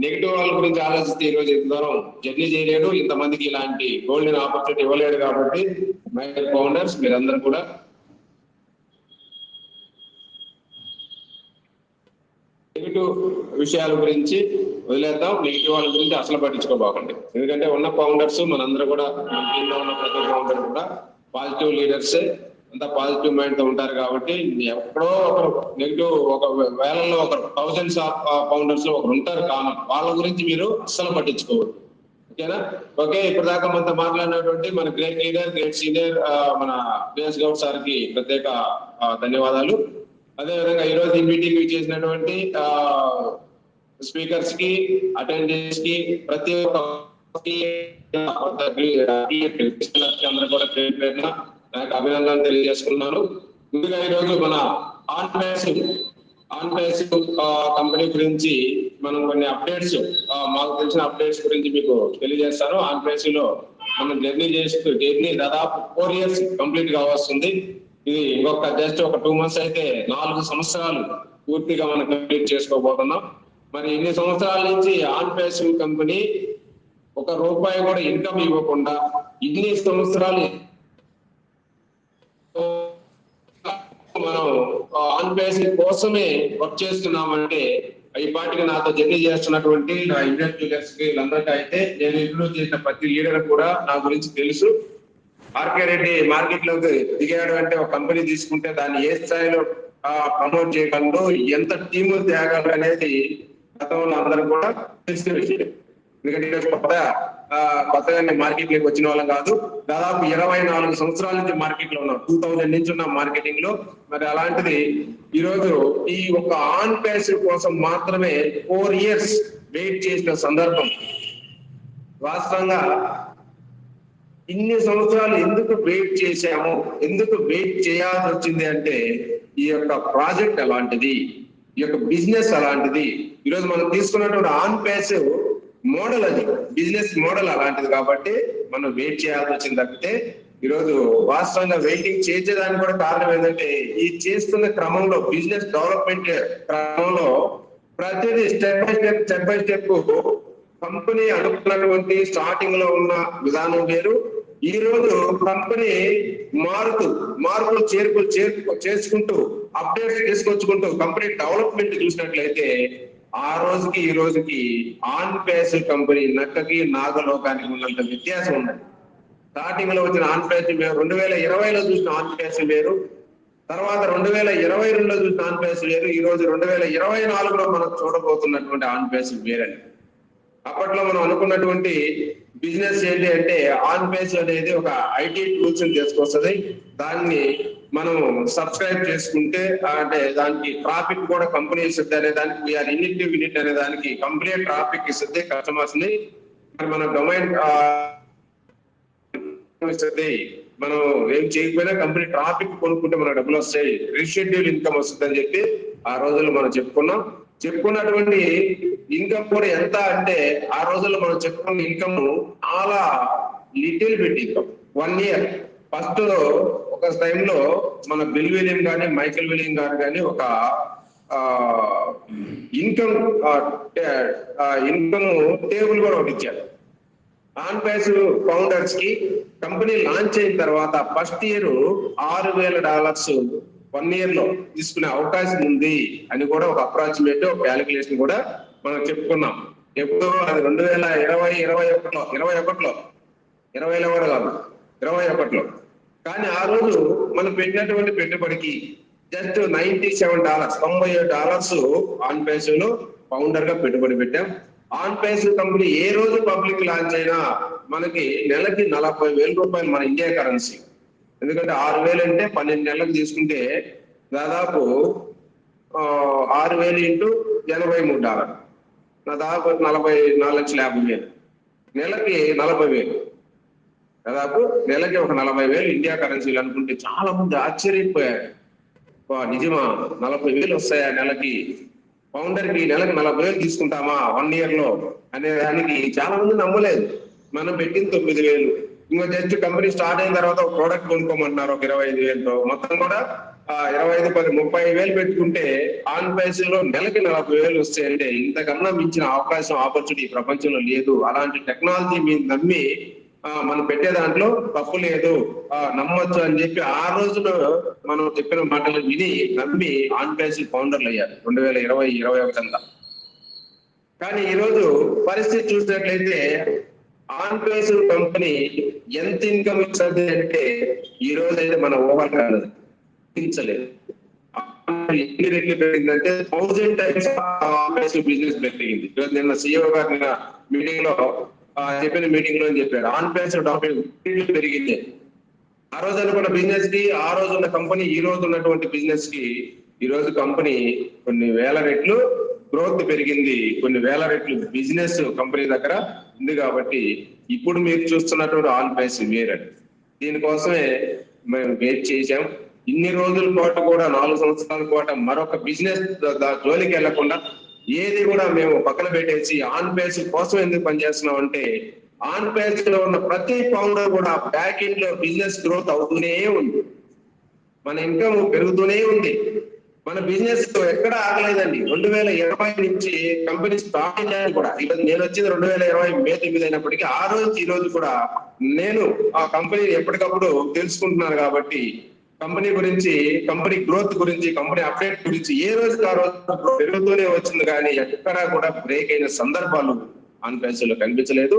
Negative వాళ్ళ గురించి ఆలోచిస్తే ఈ రోజు దూరం జర్నీ చేయలేడు, ఇంతమందికి ఇలాంటి గోల్డెన్ ఆపర్చునిటీ ఇవ్వలేడు. కాబట్టి మై ఫౌండర్స్ మీరందరూ కూడా నెగిటివ్ విషయాల గురించి వదిలేద్దాం, నెగిటివ్ వాళ్ళ గురించి అసలు పట్టించుకోబాకండి. ఎందుకంటే ఉన్న ఫౌండర్స్ మనందరూ కూడా, మన టీంలో ఉన్న ప్రతి ఫౌండర్ కూడా పాజిటివ్ లీడర్స్, అంతా పాజిటివ్ మైండ్ తో ఉంటారు. కాబట్టి ఎక్కడో ఒకరు నెగిటివ్, ఒక వేలల్లో ఒకరు, థౌసండ్స్ ఆఫ్ ఫౌండర్స్ లో ఒకరు ఉంటారు కామన్. వాళ్ళ గురించి మీరు అస్సలు పట్టించుకోవద్దు. ఓకేనా? ఓకే, ఇప్పుడు దాకా మనతో మాట్లాడినటువంటి మన గ్రేట్ లీడర్, గ్రేట్ సీనియర్ మన బిఎస్ గౌడ్ సార్ కి ప్రత్యేక ధన్యవాదాలు. అదేవిధంగా ఈ రోజు ఈ మీటింగ్ చేసినటువంటి స్పీకర్స్ కి, అటెండెన్స్ కి, ప్రతి ఒక్క అందరూ కూడా పేరు నాకు అభినందనలు తెలియజేసుకున్నాను. ముందుగా ఈ రోజు మన ఆన్పేసివ్ కంపెనీ గురించి మనం కొన్ని అప్డేట్స్, మాకు తెలిసిన అప్డేట్స్ గురించి మీకు తెలియజేస్తాను. ఆన్పేసివ్ లో మనం జర్నీ దాదాపు 4 years కంప్లీట్ గా వస్తుంది. ఇది ఇంకొక జస్ట్ ఒక 2 months అయితే 4 సంవత్సరాలు పూర్తిగా మనం కంప్లీట్ చేసుకోబోతున్నాం. మరి ఇన్ని సంవత్సరాల నుంచి ఆన్పేసివ్ కంపెనీ 1 రూపాయి కూడా ఇన్కమ్ ఇవ్వకుండా ఇన్ని సంవత్సరాలు మనం ఆన్పేసివ్ కోసమే వర్క్ చేస్తున్నామంటే, ఈ పాటికి నాతో జర్నీ చేస్తున్నటువంటి నా ఇండియన్ లీడర్స్ కి వీళ్ళందరికీ అయితే నేను ఇంట్రొడ్యూస్ చేసిన ప్రతి లీడర్ కూడా నా గురించి తెలుసు. ఆర్కే రెడ్డి మార్కెట్ లోకి దిగాడు అంటే ఒక కంపెనీ తీసుకుంటే దాన్ని ఏ స్థాయిలో ప్రమోట్ చేయగలదు, ఎంత టీము తేగలరు అనేది గతంలో అందరూ కూడా తెలిసిన విషయం. ఎందుకంటే కొత్తగా మార్కెట్ లోకి వచ్చిన వాళ్ళం కాదు. దాదాపు 24 సంవత్సరాల నుంచి మార్కెట్ లో ఉన్నాం. 2000 నుంచి ఉన్నాం మార్కెటింగ్ లో. మరి అలాంటిది ఈ రోజు ఈ ఒక ఆన్పేసివ్ కోసం మాత్రమే 4 years వెయిట్ చేసిన సందర్భం. వాస్తవంగా ఇన్ని సంవత్సరాలు ఎందుకు వెయిట్ చేశాము, ఎందుకు వెయిట్ చేయాల్సి వచ్చింది అంటే, ఈ యొక్క ప్రాజెక్ట్ అలాంటిది, ఈ యొక్క బిజినెస్ అలాంటిది. ఈరోజు మనం తీసుకున్నటువంటి ఆన్పేసివ్ మోడల్, అది బిజినెస్ మోడల్ అలాంటిది. కాబట్టి మనం వెయిట్ చేయాల్సి వచ్చింది తప్పితే ఈరోజు వాస్తవంగా వెయిటింగ్ చేసేదానికి కూడా కారణం ఏంటంటే, ఈ చేస్తున్న క్రమంలో, బిజినెస్ డెవలప్మెంట్ క్రమంలో ప్రతిదీ స్టెప్ బై స్టెప్ కంపెనీ అనుకున్నటువంటి స్టార్టింగ్ లో ఉన్న విధానం వేరు. ఈ రోజు కంపెనీ మార్పులు చేర్పులు చేసుకుంటూ, అప్డేట్స్ తీసుకొచ్చుకుంటూ కంపెనీ డెవలప్మెంట్ చూసినట్లయితే ఆ రోజుకి ఈ రోజుకి ఆన్పేసివ్ కంపెనీ నక్కకి నాగలోకానికి ఉన్నంత వ్యత్యాసం ఉన్నది. స్టార్టింగ్ లో వచ్చిన ఆన్పేసివ్ వేరు, 2020లో చూసిన ఆన్పేసివ్ వేరు, తర్వాత 2022లో చూసిన ఆన్పేసివ్ వేరు, ఈ రోజు 2024లో మనం చూడబోతున్నటువంటి ఆన్పేసివ్ వేరని. అప్పట్లో మనం అనుకున్నటువంటి బిజినెస్ ఏంటి అంటే, ఆన్పేసివ్ అనేది ఒక ఐటీ టూల్స్ తీసుకొస్తుంది. దాన్ని మనం సబ్స్క్రైబ్ చేసుకుంటే అంటే దానికి ట్రాఫిక్ కూడా కంపెనీ ఇస్తుంది అనే దానికి, వీఆర్ యూనిట్ అనే దానికి కంప్లీట్ ట్రాఫిక్ ఇస్తుంది కస్టమర్స్ ని. మరి మన డొమైన్ ఇస్తుంది, మనం ఏం చేయకపోయినా కంపెనీ ట్రాఫిక్ కొనుక్కుంటే మనకు డబ్బులు వస్తాయి, రీషెడ్యూల్ ఇన్కమ్ వస్తుంది అని చెప్పి ఆ రోజుల్లో మనం చెప్పుకున్నటువంటి ఇన్కమ్ కూడా ఎంత అంటే, ఆ రోజుల్లో మనం చెప్పుకున్న ఇన్కమ్ చాలా little bit income. 1 year first ఒక టైంలో మన బిల్ విలియం కానీ, మైకేల్ విలియం గారు కానీ ఒక ఇన్కమ్ టేబుల్ కూడా ఒకటి ఇచ్చారు. ఆన్పేసివ్ ఫౌండర్స్ కి కంపెనీ లాంచ్ అయిన తర్వాత ఫస్ట్ ఇయర్ $6,000 1 year లో తీసుకునే అవకాశం ఉంది అని కూడా ఒక అప్రాక్సిమేట్ ఒక క్యాలిక్యులేషన్ కూడా మనం చెప్పుకున్నాం. ఎప్పుడు అది 2021లో. కానీ ఆ రోజు మనం పెట్టినటువంటి పెట్టుబడికి జస్ట్ $97 ఆన్పేసివ్ లో ఫౌండర్ గా పెట్టుబడి పెట్టాం. ఆన్పేసివ్ కంపెనీ ఏ రోజు పబ్లిక్ లాంచ్ అయినా మనకి నెలకి $40,000 మన ఇండియా కరెన్సీ. ఎందుకంటే 6,000 అంటే 12 నెలలకు తీసుకుంటే దాదాపు 6,000 ఇంటూ $83, దాదాపు 44,50,000. నెలకి 40,000, దాదాపు నెలకి ఒక 40,000 ఇండియా కరెన్సీలు అనుకుంటే చాలా మంది ఆశ్చర్యపోయారు. నిజమా 40,000 వస్తాయా నెలకి? ఫౌండర్ కి నెలకు 40,000 తీసుకుంటామా 1 year లో అనే దానికి చాలా మంది నమ్మలేదు. మనం పెట్టింది 9,000. ఇంకో జస్ట్ కంపెనీ స్టార్ట్ అయిన తర్వాత ఒక ప్రోడక్ట్ కొనుక్కోమంటున్నారు ఒక 25,000తో. మొత్తం కూడా 25, 10, 30,000 పెట్టుకుంటే ఆన్ బేస్ లో నెలకి 40,000 వస్తాయంటే ఇంతకన్నా మించిన అవకాశం ఆపర్చునిటీ ప్రపంచంలో లేదు. అలాంటి టెక్నాలజీ మీద నమ్మి మనం పెట్టే దాంట్లో తప్పు లేదు, నమ్మొచ్చు అని చెప్పి ఆ రోజులో మనం చెప్పిన మాటలు విని నమ్మి ఆన్ బేస్ ఫౌండర్లు అయ్యారు 2020-21 అంతా. కానీ ఈ రోజు పరిస్థితి చూసినట్లయితే ఆన్ బేస్ కంపెనీ ఎంత ఇన్కమ్ ఇస్తుంది అంటే ఈ రోజు అయితే మన ఓవర్ కాలేదు, ఎన్ని రెట్లు పెరిగిందంటే 1000 టైమ్స్ బిజినెస్ పెరిగింది. నిన్న సిఇఓ గారు నిన్న మీటింగ్ లో చెప్పిన మీటింగ్ లో చెప్పారు ఆన్ బేస్ పెరిగింది. ఆ రోజు అనుకున్న బిజినెస్ కి ఆ రోజు ఉన్న కంపెనీ ఈ రోజు ఉన్నటువంటి బిజినెస్ కి ఈ రోజు కంపెనీ కొన్ని వేల రెట్లు గ్రోత్ పెరిగింది, కొన్ని వేల రెట్లు బిజినెస్ కంపెనీ దగ్గర ఉంది. కాబట్టి ఇప్పుడు మీరు చూస్తున్నటువంటి ఆన్ బేస్ వేరండి. దీనికోసమే మేము వెయిట్ చేశాం. ఇన్ని రోజుల పాటు కూడా 4 సంవత్సరాల పాటు మరొక బిజినెస్ జోలికి వెళ్లకుండా ఏది కూడా మేము పక్కన పెట్టేసి ఆన్ బేస్ కోసం ఎందుకు పనిచేస్తున్నాం అంటే ఆన్ బేస్ లో ఉన్న ప్రతి ఫౌండర్ కూడా బ్యాక్ ఎండ్ లో బిజినెస్ గ్రోత్ అవుతూనే ఉంది, మన ఇన్కమ్ పెరుగుతూనే ఉంది, మన బిజినెస్ ఎక్కడ ఆగలేదండి. 2020 నుంచి కంపెనీ స్టార్ట్ అయ్యాను కూడా. ఈరోజు నేను వచ్చింది 2020 మే 9 అయినప్పటికీ ఆ రోజు ఈ రోజు కూడా నేను ఆ కంపెనీ ఎప్పటికప్పుడు తెలుసుకుంటున్నాను. కాబట్టి కంపెనీ గురించి, కంపెనీ గ్రోత్ గురించి, కంపెనీ అప్డేట్ గురించి ఏ రోజు ఆ రోజు పెరుగుతూనే వచ్చింది. కానీ ఎక్కడా కూడా బ్రేక్ అయిన సందర్భాలు ఆన్ బేస్ లో కనిపించలేదు.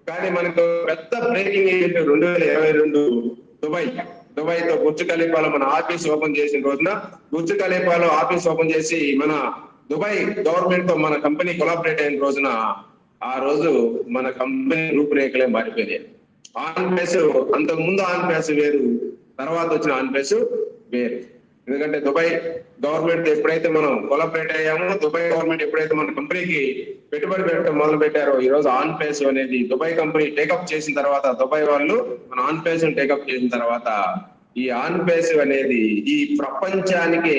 కానీ మనకు పెద్ద బ్రేకింగ్ ఏంటంటే 2022 దుబాయ్ తో బుర్జ్ ఖలీఫాలో మన ఆఫీస్ ఓపెన్ చేసిన రోజున బుర్జ్ ఖలీఫాలో ఆఫీస్ ఓపెన్ చేసి మన దుబాయ్ గవర్నమెంట్ తో మన కంపెనీ కొలాబరేట్ అయిన రోజున ఆ రోజు మన కంపెనీ రూపురేఖలే మారిపోయాయి. ఆన్ బేస్ అంతకు ముందు ఆన్ బేస్ వేరు, తర్వాత వచ్చిన ఆన్ బేస్ వేరు. ఎందుకంటే దుబాయ్ గవర్నమెంట్ ఎప్పుడైతే మనం కొలాబరేట్ అయ్యామో, దుబాయ్ గవర్నమెంట్ ఎప్పుడైతే మన కంపెనీకి పెట్టుబడి పెట్టడం మొదలు పెట్టారో ఈ రోజు ఆన్ బేస్ అనేది దుబాయ్ కంపెనీ టేకప్ చేసిన తర్వాత, దుబాయ్ వాళ్ళు మన ఆన్ బేస్ టేకప్ చేసిన తర్వాత ఈ ఆన్ బేస్ అనేది ఈ ప్రపంచానికి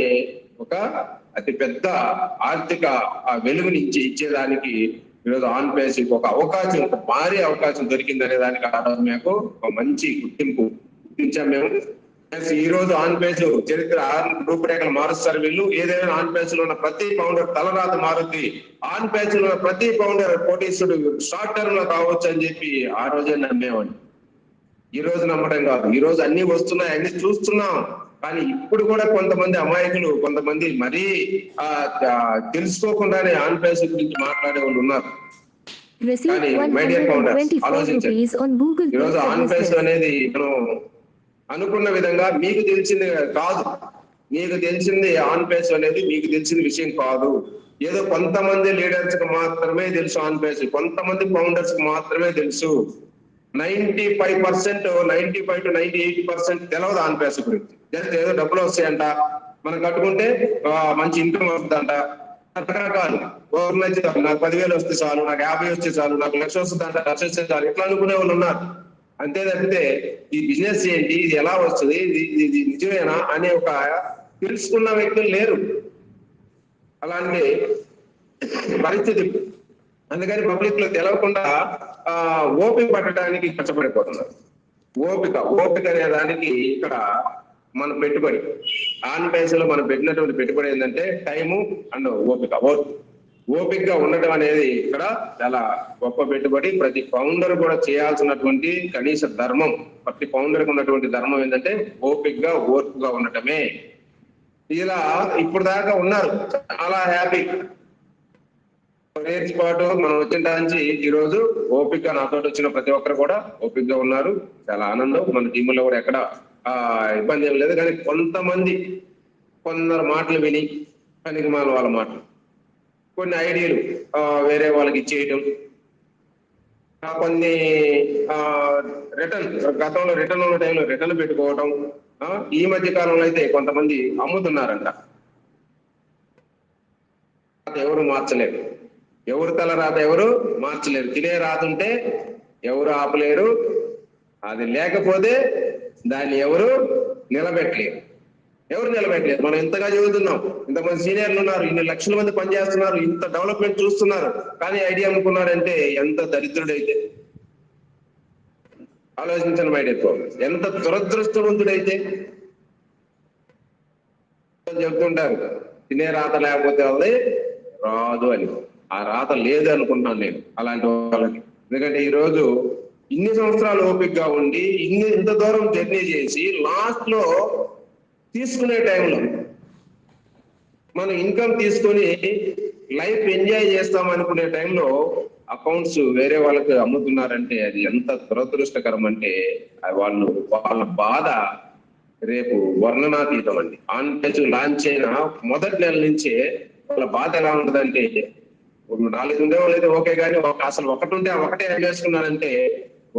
ఒక అతి పెద్ద ఆర్థిక వెలుగునిచ్చి ఇచ్చేదానికి ఈరోజు ఆన్ బేస్ ఒక అవకాశం, ఒక భారీ అవకాశం దొరికింది అనే దానికి ఆ రోజు మేము ఒక మంచి గుర్తింపు ఇచ్చాం. మేము ఈ రోజు ఆన్ బేస్ చరిత్ర రూపురేఖలు మారుస్తారు వీళ్ళు. ఏదైనా ఆన్ బేస్ లో ఉన్న ప్రతి ఫౌండర్ తలరాత మారుద్ది, ఆన్ బేస్ లో ఉన్న ప్రతి ఫౌండర్ కోటీశ్వరుడు షార్ట్ టర్మ్ లో కావచ్చు అని చెప్పి ఆ రోజే నమ్మేవాడిని. ఈ రోజు నమ్మడం కాదు, ఈ రోజు అన్ని వస్తున్నాయి, అన్ని చూస్తున్నాం. కానీ ఇప్పుడు కూడా కొంతమంది అమాయకులు, కొంతమంది మరీ తెలుసుకోకుండానే ఆన్ బేస్ గురించి మాట్లాడే వాళ్ళు ఉన్నారు. కానీ మై డియర్ ఫౌండర్స్ ఆలోచించండి, ఈరోజు ఆన్ బేస్ అనేది మనం అనుకున్న విధంగా మీకు తెలిసింది కాదు. మీకు తెలిసింది ఆన్ బేస్ అనేది మీకు తెలిసిన విషయం కాదు. ఏదో కొంతమంది లీడర్స్ కి మాత్రమే తెలుసు ఆన్ బేస్, కొంతమంది ఫౌండర్స్ కి మాత్రమే తెలుసు. 95% 95 to 98% తెలియదు ఆన్ బేస్ గురించి. జస్ట్ ఏదో డబ్బులు వస్తాయంట, మనం కట్టుకుంటే మంచి ఇన్కమ్ వస్తుందంట, రకరకాలు నాకు 10,000 వస్తే చాలు, నాకు 50 వస్తే చాలు, నాకు 1,00,000 వస్తుందంట, 1,00,000 వస్తే చాలు, ఇట్లా అనుకునే వాళ్ళు ఉన్నారు. అంతే తప్పితే ఈ బిజినెస్ ఏంటి, ఇది ఎలా వస్తుంది, ఇది నిజమేనా అనే ఒక తెలుసుకున్న వ్యక్తులు లేరు. అలాంటి పరిస్థితి. అందుకని పబ్లిక్ లో తెలవకుండా ఓపిక పట్టడానికి కష్టపడిపోతున్నారు. ఓపిక అనే దానికి ఇక్కడ మన పెట్టుబడి ఆన్ బేస్ లో మనం పెట్టినటువంటి పెట్టుబడి ఏంటంటే టైము అండ్ ఓపికగా ఉండటం అనేది ఇక్కడ చాలా గొప్ప పెట్టుబడి. ప్రతి ఫౌండర్ కూడా చేయాల్సినటువంటి కనీస ధర్మం, ప్రతి ఫౌండర్ కు ఉన్నటువంటి ధర్మం ఏంటంటే ఓర్పుగా ఉండటమే. ఇలా ఇప్పుడు దాకా ఉన్నారు, చాలా హ్యాపీ. పాటు మనం వచ్చిన నుంచి ఈ రోజు ఓపిక నాతో వచ్చిన ప్రతి ఒక్కరు కూడా ఓపికగా ఉన్నారు. చాలా ఆనందం. మన టీంలో కూడా ఎక్కడ ఇబ్బంది ఏం లేదు. కానీ కొందరు మాటలు విని పనికిమాల వాళ్ళ మాటలు, కొన్ని ఐడియాలు వేరే వాళ్ళకి ఇచ్చేయటం, కొన్ని గతంలో రిటర్న్ ఉన్న టైంలో రిటర్న్ పెట్టుకోవటం. ఈ మధ్య కాలంలో అయితే కొంతమంది అమ్ముతున్నారంట. ఎవరు మార్చలేరు, ఎవరు తల రాత ఎవరు మార్చలేరు. తినే రాతుంటే ఎవరు ఆపలేరు, అది లేకపోతే దాన్ని ఎవరు నిలబెట్టలేరు. మనం ఎంతగా చదువుతున్నాం, ఇంతమంది సీనియర్లు ఉన్నారు, ఇన్ని లక్షల మంది పనిచేస్తున్నారు, ఇంత డెవలప్మెంట్ చూస్తున్నారు. కానీ ఐడియా అమ్ముకున్నారంటే ఎంత దరిద్రుడైతే ఆలోచించండి. మైడియర్, ఎంత దురదృష్టవంతుడైతే. చెప్తుంటారు తినే రాత లేకపోతే వాళ్ళది రాదు అని. ఆ రాత లేదు అనుకుంటున్నాను నేను అలాంటి వాళ్ళకి. ఎందుకంటే ఈ రోజు ఇన్ని సంవత్సరాలు ఓపికగా ఉండి ఇంత దూరం జర్నీ చేసి లాస్ట్ లో తీసుకునే టైంలో మనం ఇన్కమ్ తీసుకొని లైఫ్ ఎంజాయ్ చేస్తాం అనుకునే టైంలో అకౌంట్స్ వేరే వాళ్ళకి అమ్ముతున్నారంటే అది ఎంత దురదృష్టకరం అంటే వాళ్ళ బాధ రేపు వర్ణనాతీతం అండి. ఆన్ పేజ్ లాంచ్ అయిన మొదటి నెల నుంచే వాళ్ళ బాధ ఎలా ఉంటుందంటే 4 ఉండేవాళ్ళు అయితే ఓకే, కానీ అసలు ఒకటి ఉంటే ఒకటే చేసుకున్నారంటే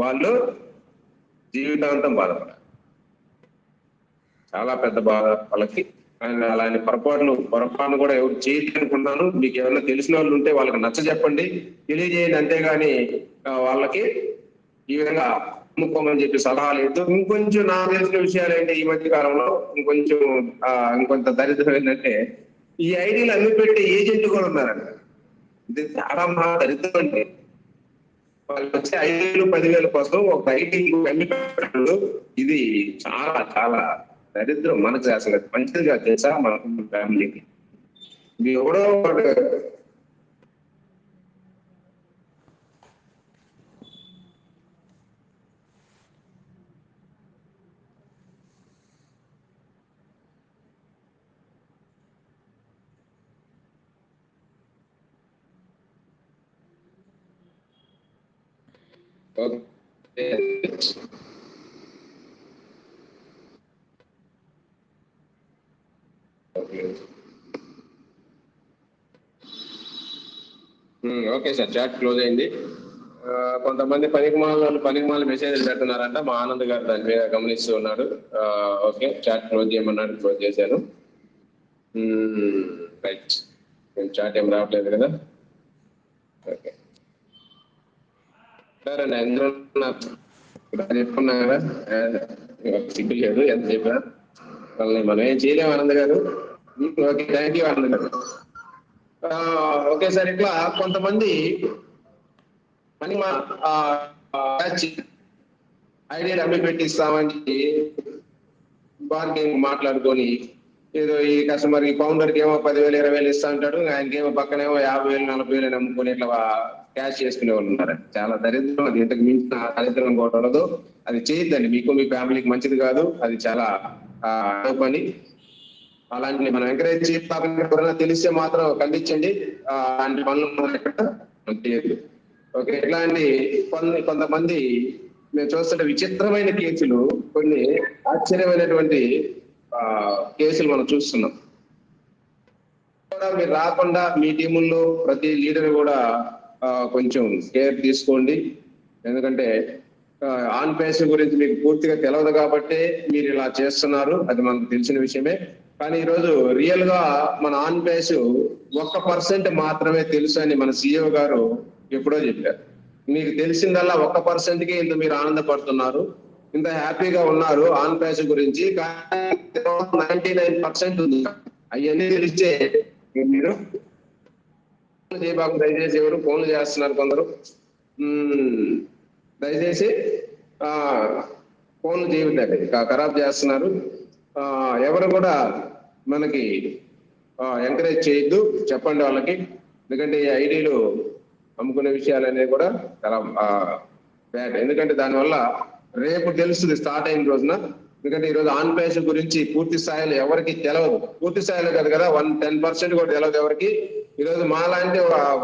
వాళ్ళు జీవితాంతం బాధపడాలి. చాలా పెద్ద బాధ వాళ్ళకి. అలాంటి పొరపాటును కూడా ఎవరు చేయనుకున్నాను. మీకు ఏమైనా తెలిసిన వాళ్ళు ఉంటే వాళ్ళకి నచ్చ చెప్పండి, తెలియజేయండి. అంతేగాని వాళ్ళకి ఈ విధంగా అమ్ముకోమని చెప్పి సలహాలు లేదు. ఇంకొంచెం నాకు తెలిసిన విషయాలు ఏంటి ఈ మధ్య కాలంలో ఇంకొంత దరిద్రం ఏంటంటే ఈ ఐడీలు అమ్మి పెట్టే ఏజెంట్ కూడా ఉన్నారంట. ఇది చాలా మహా దరిద్రం అండి. వాళ్ళు వచ్చే 5,000 10,000 కోసం ఒక ఐటీ అమ్మి పెట్టాడు. ఇది చాలా చాలా దరిద్రం. మనకు అసలు మంచిదిగా తెలుసా మన ఫ్యామిలీకి. ఇది ఎవడో ఓకే సార్, చాట్ క్లోజ్ అయింది. కొంతమంది పనికిమాల మెసేజ్లు పెడుతున్నారంట. మా ఆనంద్ గారు దాని మీద గమనిస్తూ ఉన్నాడు. ఓకే, చాట్ క్లోజ్ చేయమన్నాడు, క్లోజ్ చేశాను. రైట్, చాట్ ఏం రావట్లేదు కదా. ఓకే సరే అండి, అందరూ చెప్పుకున్నా కదా, సిగ్గు లేదు ఎంత చెప్పినా. మనం ఏం చేయలేము ఆనంద్ గారు. ఓకే, థ్యాంక్ యూ ఆనంద్ గారు. ఓకే సార్, ఇట్లా కొంతమంది పని ఐడియాలు అమ్మి పెట్టిస్తామని బార్గెనింగ్ మాట్లాడుకొని ఏదో ఈ కస్టమర్ ఈ ఫౌండర్కి ఏమో 10,000 20,000 ఇస్తా అంటాడు, ఆయనకేమో పక్కనేమో 50,000 40,000 అమ్ముకొని ఇట్లా క్యాష్ చేసుకునే వాళ్ళు ఉన్నారు. చాలా దరిద్రం. అది ఇంతకు మించిన దరిద్రం ఇంకోటి ఉండదు. అది చేయొద్దండి, మీకు మీ ఫ్యామిలీకి మంచిది కాదు. అది చాలా పని. అలాంటి మనం ఎంకరేజ్ ఎవరైనా తెలిస్తే మాత్రం ఖండించండి. అలాంటి పనులు చేయొద్దు. ఓకే, ఇట్లాంటి కొంతమంది మేము చూస్తుంటే విచిత్రమైన కేసులు, కొన్ని ఆశ్చర్యమైనటువంటి కేసులు మనం చూస్తున్నాం. మీరు రాకుండా మీ టీముల్లో ప్రతి లీడర్ కూడా కొంచెం కేర్ తీసుకోండి. ఎందుకంటే ఆన్ పేస్ గురించి మీకు పూర్తిగా తెలియదు కాబట్టి మీరు ఇలా చేస్తున్నారు, అది మనకు తెలిసిన విషయమే. కానీ ఈరోజు రియల్ గా మన ఆన్ పేస్ 1% మాత్రమే తెలుసు అని మన CEO గారు ఎప్పుడో చెప్పారు. మీకు తెలిసిందల్లా 1%కి ఇంత మీరు ఆనందపడుతున్నారు, ఇంత హ్యాపీగా ఉన్నారు ఆన్ పేస్ గురించి. కానీ 99% ఉంది. అవన్నీ తెలిస్తే మీరు చేయబాకు. దయచేసి ఎవరు ఫోన్లు చేస్తున్నారు కొందరు, దయచేసి ఫోన్లు చేయబట్టారు, ఖరాబ్ చేస్తున్నారు. ఎవరు కూడా మనకి ఎంకరేజ్ చేయొద్దు, చెప్పండి వాళ్ళకి. ఎందుకంటే ఈ ఐడీలు అమ్ముకునే విషయాలు అనేవి కూడా చాలా బ్యాడ్. ఎందుకంటే దానివల్ల రేపు తెలుస్తుంది స్టార్ట్ అయిన రోజున. ఎందుకంటే ఈరోజు ఆన్ పేస్ గురించి పూర్తి స్థాయిలో ఎవరికి తెలియదు. పూర్తి స్థాయిలో కాదు కదా, 10% కూడా తెలియదు ఎవరికి. ఈరోజు మాలాంటి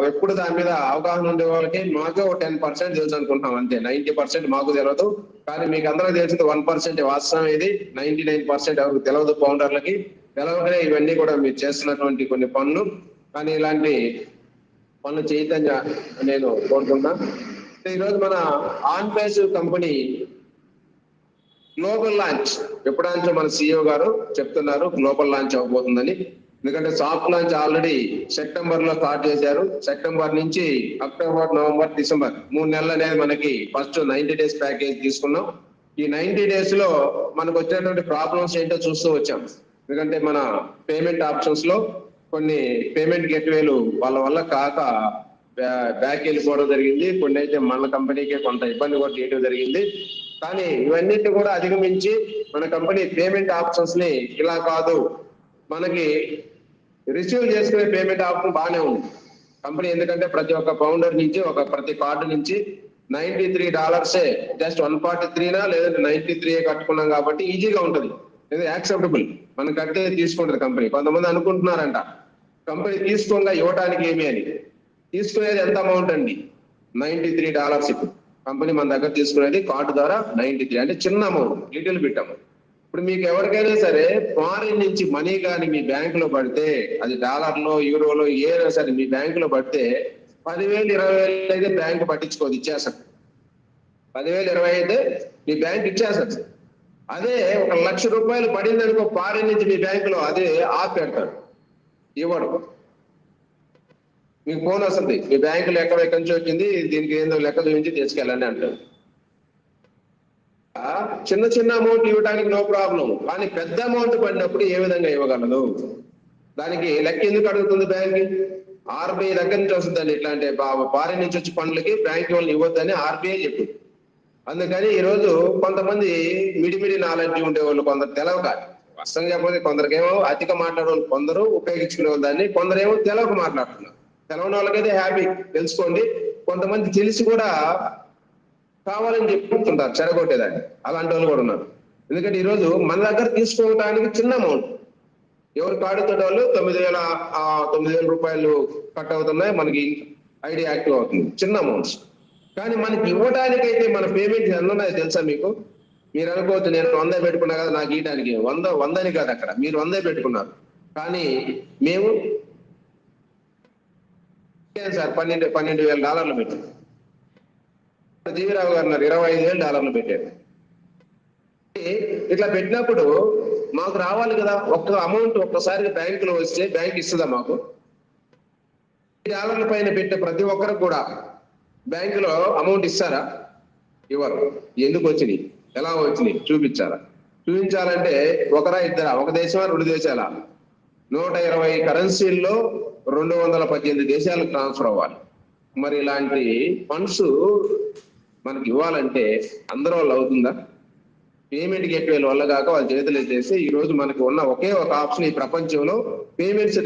ఎప్పుడు దాని మీద అవగాహన ఉండే వాళ్ళకి మాకు 10% తెలుసు అనుకుంటాం అంతే. 90% మాకు తెలియదు. కానీ మీకు అందరూ తెలిసింది 1% వాస్తవం. ఇది 99% ఎవరికి తెలియదు. ఫౌండర్లకి తెలవకనే ఇవన్నీ కూడా మీరు చేస్తున్నటువంటి కొన్ని పనులు. కానీ ఇలాంటి పనులు చేయొద్దని నేను కోరుకుంటున్నా. ఈరోజు మన on face company global launch ఎప్పుడంటే మన CEO గారు చెప్తున్నారు గ్లోబల్ లాంచ్ అవబోతుందని. ఎందుకంటే సాఫ్ట్ లాంచ్ ఆల్రెడీ సెప్టెంబర్ లో స్టార్ట్ చేశారు. సెప్టెంబర్ నుంచి అక్టోబర్ నవంబర్ డిసెంబర్ 3 నెలలు అనేది మనకి ఫస్ట్ 90 days ప్యాకేజ్ తీసుకున్నాం. ఈ 90 days లో మనకు వచ్చేటువంటి ప్రాబ్లమ్స్ ఏంటో చూస్తూ వచ్చాం. ఎందుకంటే మన పేమెంట్ ఆప్షన్స్ లో కొన్ని పేమెంట్ గేట్వేలు వాళ్ళ వల్ల కాక బ్యాక్ వెళ్ళిపోవడం జరిగింది. కొన్ని అయితే మన కంపెనీకి కొంత ఇబ్బంది కూడా చేయడం జరిగింది. కానీ ఇవన్నిటిని కూడా అధిగమించి మన కంపెనీ పేమెంట్ ఆప్షన్స్ ని ఇలా కాదు, మనకి రిసీవ్ చేసుకునే పేమెంట్ ఆప్షన్ బాగానే ఉంది కంపెనీ. ఎందుకంటే ప్రతి ఒక్క ఫౌండర్ నుంచి ప్రతి కార్డు నుంచి $93 జస్ట్ 143 లేదంటే 93 కట్టుకున్నాం కాబట్టి ఈజీగా ఉంటుంది. ఇది యాక్సెప్టబుల్, మనం కట్టే తీసుకుంటుంది కంపెనీ. కొంతమంది అనుకుంటున్నారంట కంపెనీ తీసుకోగా ఇవ్వడానికి ఏమి అని. తీసుకునేది ఎంత అమౌంట్ అండి? $93. ఇప్పుడు కంపెనీ మన దగ్గర తీసుకునేది కార్డు ద్వారా 93, అంటే చిన్న అమౌంట్, లిటిల్ బిట్ అమౌంట్. ఇప్పుడు మీకు ఎవరికైనా సరే ఫారిన్ నుంచి మనీ కానీ మీ బ్యాంకులో పడితే, అది డాలర్లో యూరోలో ఏదైనా సరే మీ బ్యాంకులో పడితే 10,000 20,000 అయితే బ్యాంకు పట్టించుకోదు, ఇచ్చేస్తారు. 10,000 20,000 అయితే మీ బ్యాంక్ ఇచ్చేస్తారు. అదే ₹1,00,000 పడింది అనుకో ఫారిన్ నుంచి మీ బ్యాంకులో, అదే పెడతాడు, ఇవ్వడు. మీకు ఫోన్ వస్తుంది, మీ బ్యాంకులో ఎక్కడి నుంచి వచ్చింది, దీనికి ఏందో లెక్క చూపించి తీసుకెళ్ళండి అంటారు. చిన్న చిన్న అమౌంట్ ఇవ్వడానికి నో ప్రాబ్లం, కానీ పెద్ద అమౌంట్ పడినప్పుడు ఏ విధంగా ఇవ్వగలదు? దానికి లెక్క ఎందుకు అడుగుతుంది బ్యాంక్? ఆర్బీఐ దగ్గర నుంచి వస్తుందండి. ఇట్లాంటి ఫారిన్ నుంచి వచ్చి పనులకి బ్యాంక్ వాళ్ళని ఇవ్వద్దని ఆర్బీఐ చెప్పింది. అందుకని ఈ రోజు కొంతమంది మిడిమిడి నాలెడ్జ్ ఉండేవాళ్ళు, కొందరు తెలవక, స్పష్టంగా చెప్పకపోతే కొందరికేమో అతిగా మాట్లాడే వాళ్ళు, కొందరు ఉపయోగించుకునే వాళ్ళు దాన్ని, కొందరేమో తెలవక మాట్లాడుతున్నారు. తెలవని వాళ్ళకైతే హ్యాపీ, తెలుసుకోండి. కొంతమంది తెలిసి కూడా కావాలని చెప్పుకుంటారు చెడగొట్టేదాన్ని, అలాంటి వాళ్ళు కూడా ఉన్నారు. ఎందుకంటే ఈ రోజు మన దగ్గర తీసుకోవడానికి చిన్న అమౌంట్, ఎవరు కార్డుతో వాళ్ళు $9,000 కట్ అవుతున్నాయి, మనకి ఐడి యాక్టివ్ అవుతుంది, చిన్న అమౌంట్స్. కానీ మనకి ఇవ్వడానికైతే మన పేమెంట్ ఎంత ఉన్నాయో తెలుసా మీకు? మీరు అనుకోవచ్చు నేను 100 పెట్టుకున్నా కదా నాకు ఇవ్వడానికి, 100 కాదు, అక్కడ మీరు 100 పెట్టుకున్నారు, కానీ మేము సార్ $12,000 పెట్టాం. జీవిరావు గారు ఉన్నారు, $25,000 పెట్టారు. ఇట్లా పెట్టినప్పుడు మాకు రావాలి కదా ఒక్క అమౌంట్. ఒక్కసారి బ్యాంకులో వస్తే బ్యాంక్ ఇస్తుందా మాకు? $10 పైన పెట్టే ప్రతి ఒక్కరికి కూడా బ్యాంకులో అమౌంట్ ఇస్తారా? ఇవ్వరు. ఎందుకు వచ్చినాయి, ఎలా వచ్చినాయి చూపించాలా? చూపించాలంటే ఒకరా ఇద్దరా, ఒక దేశమా 2 దేశాలా? 120 కరెన్సీల్లో 218 దేశాలకు ట్రాన్స్ఫర్ అవ్వాలి. మరి ఇలాంటి ఫండ్స్ మనకి ఇవ్వాలంటే అందరూ వాళ్ళు అవుతుందా? పేమెంట్ గేట్వే వల్ల కాక వాళ్ళ చేతులు చేసి ఈ రోజు మనకు ఉన్న ఒకే ఒక ఆప్షన్ ఈ ప్రపంచంలో పేమెంట్స్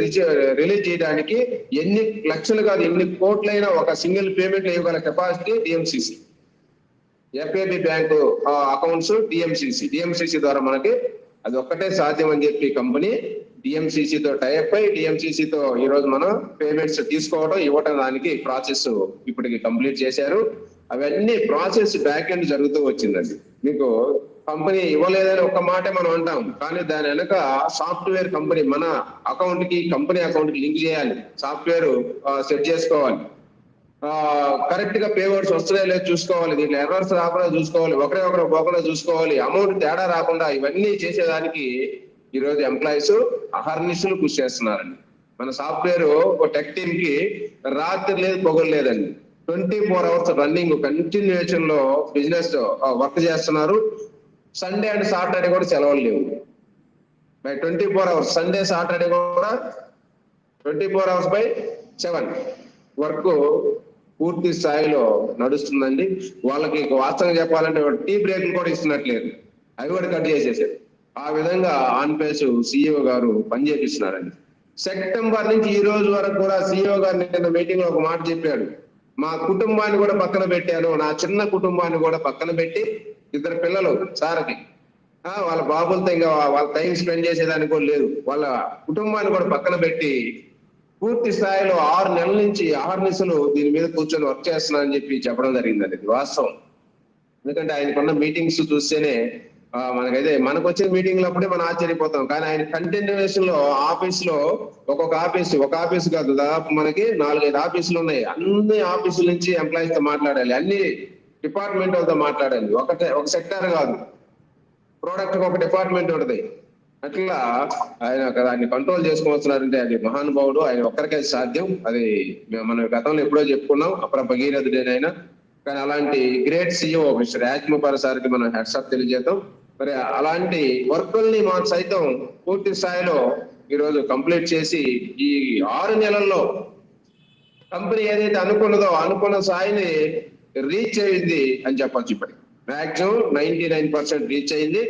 రిలీజ్ చేయడానికి ఎన్ని లక్షలు కాదు ఎన్ని కోట్లైనా ఒక సింగిల్ పేమెంట్ ఇవ్వగల capacity DMCC, FAB bank accounts, DMCC ద్వారా మనకి అది ఒక్కటే సాధ్యం అని చెప్పి కంపెనీ డిఎంసిసితో టైప్ అయి డిఎంసిసితో ఈ రోజు మనం పేమెంట్స్ తీసుకోవడం ఇవ్వటం దానికి ప్రాసెస్ ఇప్పటికి కంప్లీట్ చేశారు. అవన్నీ ప్రాసెస్ బ్యాక్ ఎండ్ జరుగుతూ వచ్చిందండి. మీకు కంపెనీ ఇవ్వలేదని ఒక్క మాటే మనం అంటాం, కానీ దాని వెనక సాఫ్ట్వేర్ కంపెనీ మన అకౌంట్ కి కంపెనీ అకౌంట్ కి లింక్ చేయాలి, సాఫ్ట్వేర్ సెట్ చేసుకోవాలి, కరెక్ట్ గా పేవర్స్ వస్తున్నాయో లేదో చూసుకోవాలి, దీంట్లో ఎర్రర్స్ రాకుండా చూసుకోవాలి, ఒకరు పోకుండా చూసుకోవాలి, అమౌంట్ తేడా రాకుండా ఇవన్నీ చేసేదానికి ఈ రోజు ఎంప్లాయీస్ అహర్నిశలు కృషి చేస్తున్నారండి. మన సాఫ్ట్వేర్ ఒక టెక్ టీమ్ కి రాత్రి లేదు పొగలు లేదండి, 24 hours రన్నింగ్ కంటిన్యూషన్ లో బిజినెస్ వర్క్ చేస్తున్నారు. సండే అండ్ సాటర్డే కూడా సెలవులు లేవు. 24 hours సండే సాటర్డే కూడా 24 hours/7 వర్క్ పూర్తి స్థాయిలో నడుస్తుందండి. వాళ్ళకి వాస్తవంగా చెప్పాలంటే టీ బ్రేక్లు కూడా ఇస్తున్నట్లేదు, అవి కూడా కట్ చేసేసారు. ఆ విధంగా ఆన్ పేస్ సిఇఓ గారు పనిచేపిస్తున్నారండి. సెప్టెంబర్ నుంచి ఈ రోజు వరకు కూడా సిఇఓ గారు నిన్న మీటింగ్ లో ఒక మాట చెప్పాడు, మా కుటుంబాన్ని కూడా పక్కన పెట్టాను, నా చిన్న కుటుంబాన్ని కూడా పక్కన పెట్టి, 2 పిల్లలు సార్కి, వాళ్ళ బాబులతో ఇంకా వాళ్ళ టైం స్పెండ్ చేసేదానికి కూడా లేదు, వాళ్ళ కుటుంబాన్ని కూడా పక్కన పెట్టి పూర్తి స్థాయిలో 6 నెలల నుంచి అహర్నిశలు దీని మీద కూర్చొని వర్క్ చేస్తున్నారని చెప్పి చెప్పడం జరిగిందండి. ఇది వాస్తవం. ఎందుకంటే ఆయనకున్న మీటింగ్స్ చూస్తేనే మనకైతే మనకు వచ్చిన మీటింగ్లు అప్పుడే మనం ఆశ్చర్యపోతాం, కానీ ఆయన కంటిన్యూషన్ లో ఆఫీస్ లో ఒక ఆఫీస్ కాదు, దాదాపు మనకి 4-5 ఆఫీసులు ఉన్నాయి. అన్ని ఆఫీసుల నుంచి ఎంప్లాయీస్ తో మాట్లాడాలి, అన్ని డిపార్ట్మెంట్ వాళ్ళతో మాట్లాడాలి, ఒక సెక్టార్ కాదు, ప్రోడక్ట్ ఒక డిపార్ట్మెంట్ ఉంటుంది. అట్లా ఆయన దాన్ని కంట్రోల్ చేసుకోవచ్చున్నారంటే అది మహానుభావుడు, ఆయన ఒక్కరికే సాధ్యం. అది మనం గతంలో ఎప్పుడో చెప్పుకున్నాం, అప్పుడు భగీరథుడైనా. కానీ అలాంటి గ్రేట్ సిఇఓ మిస్టర్ యాజ్మపాల్ సార్కి మనం హెడ్సప్ తెలియజేద్దాం. మరి అలాంటి వర్కుల్ని మనం సైతం పూర్తి స్థాయిలో ఈరోజు కంప్లీట్ చేసి ఈ 6 నెలల్లో కంపెనీ ఏదైతే అనుకున్నదో అనుకున్న స్థాయిని రీచ్ అయింది అని చెప్పొచ్చు. ఇప్పటికి మాక్సిమం 99% రీచ్ అయింది.